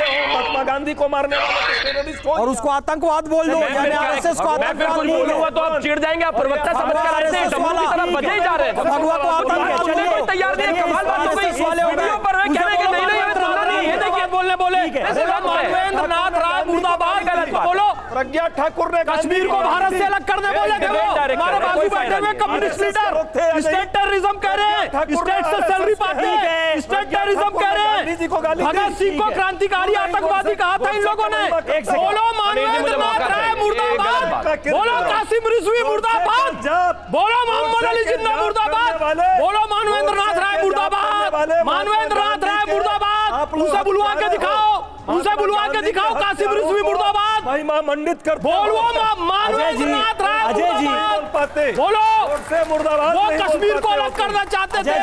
हो, महात्मा गांधी को मारने वाले टेररिस्ट हो, और उसको आतंकवाद बोल दो, यानी आरएसएस को मैं फिर कुछ बोलूंगा तो आप चिढ़ जाएंगे, आप प्रवक्ता समझ कर ऐसे डब्बू की तरफ बजे ही जा रहे हैं। भगवा को आतंकवाद सुनने को तैयार नहीं है, कमाल बात हो गई। वीडियो पर वे कह रहे हैं कि नहीं नहीं सुनना नहीं है, देखिए बोले ऐसे मानवेंद्र नाथ राय मुर्दाबाद, गलत बोलो। प्रज्ञा ठाकुर ने कश्मीर को भारत से अलग करने बोले थे, हमारे बाजू बैठे हुए कम्युनिस्ट लीडर स्टेट टेररिज्म कह रहे हैं, स्टेट से सैलरी पाते हैं, स्टेट टेररिज्म कह रहे हैं। भगत सिंह को क्रांतिकारी आतंकवादी कहा था इन लोगों ने। बोलो मानवेंद्र नाथ राय मुर्दाबाद, बोलो कासिम रिजवी मुर्दाबाद, बोलो मोहम्मद अली जिन्ना मुर्दाबाद, बोलो मानवेंद्र नाथ राय मुर्दाबाद, मानवेंद्र नाथ राय मुर्दाबाद। उनसे बुलवा के दिखाओ, उनसे बुलवा के दिखाओ, कासिम रिजवी मुर्दाबाद, महिमा मंडित कर बोलो मानवेंद्र नाथ राय मुर्दाबाद, बोलो मुर्दाबाद। वो कश्मीर को अलग करना चाहते थे,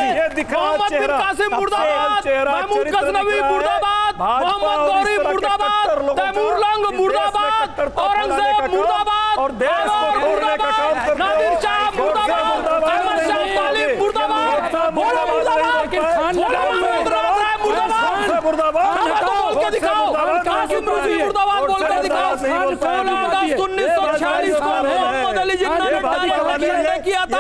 मोहम्मद बिन कासिम मुर्दाबाद, महमूद गजनवी मुर्दाबाद, मोहम्मद गौरी मुर्दाबाद, तैमूर लंग मुर्दाबाद, औरंगजेब मुर्दाबाद, और देश को तोड़ने का काम करते हो, नादिर शाह मुर्दाबाद, अहमद शाह तालिब मुर्दाबाद, बोलो मुर्दाबाद, बोलो मानवेंद्र नाथ राय मुर्दाबाद, बोल के दिखाओ, कासिम रिजवी मुर्दाबाद बोल के दिखाओ। 16 अगस्त 1946 को मोहम्मद अली जिन्ना ने डायरेक्ट किया था,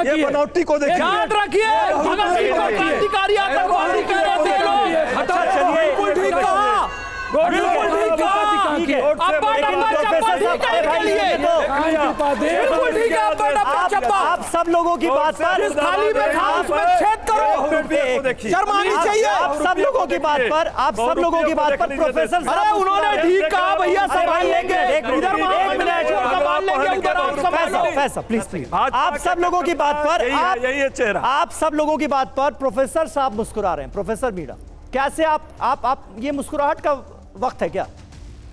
ये बनौटी को देखिए, याद रखिए, भगत सिंह को क्रांतिकारी आतंकवादी कह रहे थे लोग। हटा, बिल्कुल ठीक कहा, बिल्कुल ठीक कहा। अब्बा डब्बा चप्पा ठीक है इनके लिए, बिल्कुल ठीक है। अब्बा डब्बा चप्पा, आप सब लोगों की बात पर इस थाली में खा, उसमें छेद करो, शर्म आनी चाहिए। आप सब लोगों की बात पर, आप सब लोगों की बात पर प्रोफेसर, अरे उन्होंने ठीक कहा भैया, संभाल लेंगे, इधर संभाल लेंगे, उधर आप संभालो। प्लीज आप सब लोगों की बात पर, यही चेहरा, आप सब लोगों की बात पर प्रोफेसर साहब मुस्कुरा रहे हैं। प्रोफेसर मीणा, कैसे आप ये मुस्कुराहट का वक्त है क्या?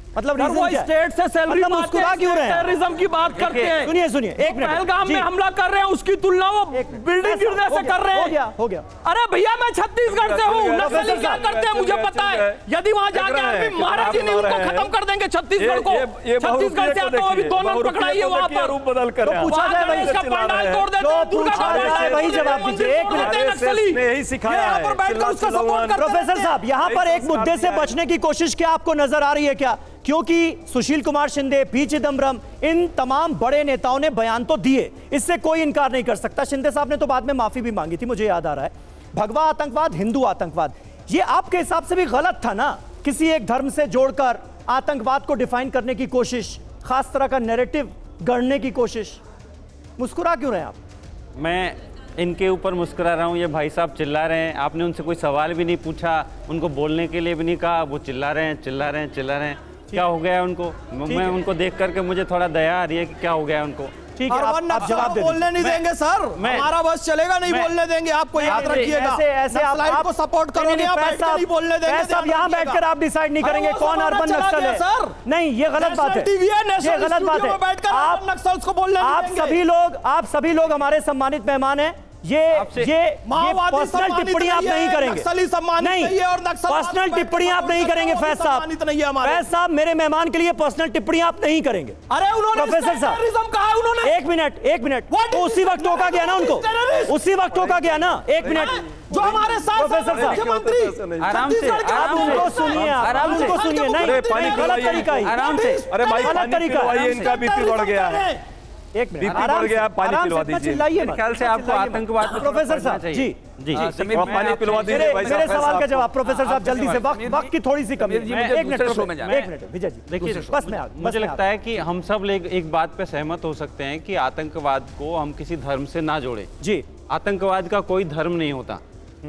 मतलब वो स्टेट से सैलरी मुस्कुरा क्यों रहे हैं? टेररिज्म की बात करते हैं। सुनिए एक मिनट, पहलगाम में हमला कर रहे हैं, उसकी तुलना वो बिल्डिंग गिरने से कर रहे हैं। हो गया। अरे भैया मैं छत्तीसगढ़ से हूँ, नक्सली क्या करते हैं मुझे पता है। यदि वहाँ जाके आदमी महाराज जी ने उनको खत्म कर देंगे छत्तीसगढ़ को। छत्तीसगढ़ से आता हूँ, अभी 2 नन पकड़ाइए वहाँ पर, रूप बदल कर पूछा जाए वही पंडाल तोड़ देते हैं, दुर्गा का वही जवाब दीजिए। एक मिनट, नक्सली यही सिखाया यहाँ पर बैठकर उसका सपोर्ट करते हैं। प्रोफेसर साहब, यहाँ पर एक मुद्दे से बचने की कोशिश क्या आपको नजर आ रही है क्या? क्योंकि सुशील कुमार शिंदे, पी चिदम्बरम, इन तमाम बड़े नेताओं ने बयान तो दिए, इससे कोई इनकार नहीं कर सकता। शिंदे साहब ने तो बाद में माफी भी मांगी थी, मुझे याद आ रहा है। भगवा आतंकवाद, हिंदू आतंकवाद, ये आपके हिसाब से भी गलत था ना? किसी एक धर्म से जोड़कर आतंकवाद को डिफाइन करने की कोशिश, खास तरह का नैरेटिव गढ़ने की कोशिश। मुस्कुरा क्यों रहे आप? मैं इनके ऊपर मुस्कुरा रहा हूँ। ये भाई साहब चिल्ला रहे हैं, आपने उनसे कोई सवाल भी नहीं पूछा, उनको बोलने के लिए भी नहीं कहा, वो चिल्ला रहे हैं, चिल्ला रहे हैं, चिल्ला रहे हैं। क्या हो गया है उनको? मैं उनको देख करके मुझे थोड़ा दया आ रही है कि क्या हो गया है उनको। ठीक है, आप जवाब बोलने नहीं देंगे सर, हमारा बस चलेगा, नहीं बोलने देंगे आपको, याद रखिएगा। ऐसे आप सपोर्ट करोगे, आप बैठ के नहीं बोलने देंगे। साहब यहाँ बैठकर आप डिसाइड नहीं करेंगे कौन अर्बन नक्सल है सर। नहीं, ये गलत बात है, ये गलत बात है। आप सभी लोग हमारे सम्मानित मेहमान हैं। ये पर्सनल टिप्पणी आप नहीं करेंगे, नहीं, पर्सनल टिप्पणी आप नहीं करेंगे फैज साहब। फैज साहब, मेरे मेहमान के लिए पर्सनल टिप्पणी आप नहीं करेंगे। अरे उन्होंने प्रोफेसर साहब कहा, उन्होंने एक मिनट तो उसी वक्त टोका गया ना उनको, उसी वक्त टोका गया ना। एक मिनट, जो हमारे साथ प्रोफेसर मुख्यमंत्री आराम से, आप उनको सुनिए, आराम से, उनको सुनिए। नहीं, पानी गलत तरीका है, आराम से। अरे भाई गलत तरीका है। इनका बीपी बढ़ गया है, एक मिनट, बीपी बढ़ गया, पानी पिलवा दीजिए। मेरे ख्याल से आपको आतंकवाद पर प्रोफेसर साहब जी जी पानी पिलवा दीजिए भाई मेरे साहब। सवाल का जवाब प्रोफेसर साहब जल्दी से, वक्त की थोड़ी सी कमी है। एक मिनट विजय जी, देखिए, मुझे लगता है कि हम सब लोग एक बात पे सहमत हो सकते हैं कि आतंकवाद को हम किसी धर्म से ना जोड़ें। जी, आतंकवाद का कोई धर्म नहीं होता,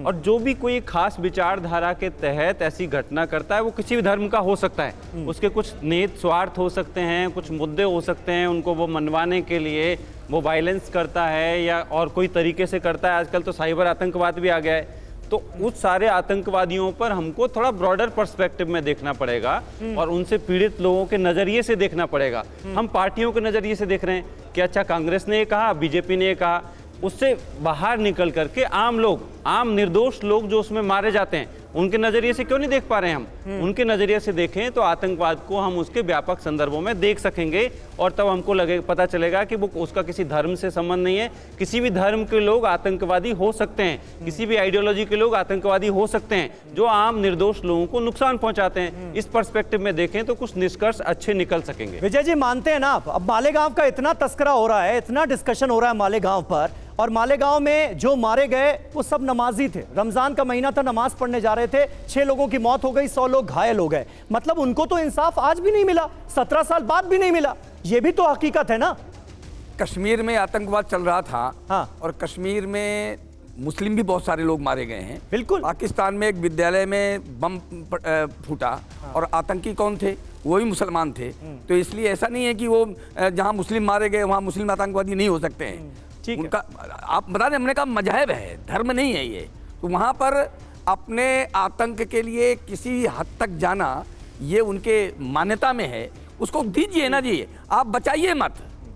और जो भी कोई खास विचारधारा के तहत ऐसी घटना करता है वो किसी भी धर्म का हो सकता है। उसके कुछ निहित स्वार्थ हो सकते हैं, कुछ मुद्दे हो सकते हैं, उनको वो मनवाने के लिए वो वायलेंस करता है या और कोई तरीके से करता है। आजकल तो साइबर आतंकवाद भी आ गया है। तो उस सारे आतंकवादियों पर हमको थोड़ा ब्रॉडर पर्सपेक्टिव में देखना पड़ेगा और उनसे पीड़ित लोगों के नज़रिए से देखना पड़ेगा। हम पार्टियों के नज़रिए से देख रहे हैं कि अच्छा कांग्रेस ने ये कहा, बीजेपी ने ये कहा, उससे बाहर निकल करके आम लोग, आम निर्दोष लोग जो उसमें मारे जाते हैं, उनके नज़रिए से क्यों नहीं देख पा रहे हैं हम? उनके नज़रिए से देखें तो आतंकवाद को हम उसके व्यापक संदर्भों में देख सकेंगे, और तब हमको पता चलेगा कि वो उसका किसी धर्म से संबंध नहीं है। किसी भी धर्म के लोग आतंकवादी हो सकते हैं, किसी भी आइडियोलॉजी के लोग आतंकवादी हो सकते हैं, जो आम निर्दोष लोगों को नुकसान पहुंचाते हैं। इस पर्सपेक्टिव में देखें तो कुछ निष्कर्ष अच्छे निकल सकेंगे। विजय जी, मानते हैं ना आप, अब मालेगांव का इतना तस्करा हो रहा है, इतना डिस्कशन हो रहा है मालेगांव पर, और मालेगांव में जो मारे गए वो सब नमाजी थे। रमजान का महीना था, नमाज पढ़ने जा रहे थे, 6 लोगों की मौत हो गई, 100 लोग घायल हो गए। मतलब उनको तो इंसाफ आज भी नहीं मिला, 17 साल बाद भी नहीं मिला। ये भी तो हकीकत है ना। कश्मीर में आतंकवाद चल रहा था, हाँ, और कश्मीर में मुस्लिम भी बहुत सारे लोग मारे गए हैं। बिल्कुल। पाकिस्तान में एक विद्यालय में बम फूटा, और आतंकी कौन थे? वो भी मुसलमान थे। तो इसलिए ऐसा नहीं है कि वो जहाँ मुस्लिम मारे गए वहाँ मुस्लिम आतंकवादी नहीं हो सकते हैं। उनका, आप बता दें, हमने कहा मजहब है, धर्म नहीं है ये। तो वहाँ पर अपने आतंक के लिए किसी हद तक जाना, ये उनके मान्यता में है, उसको दीजिए ना जी, आप बचाइए मत।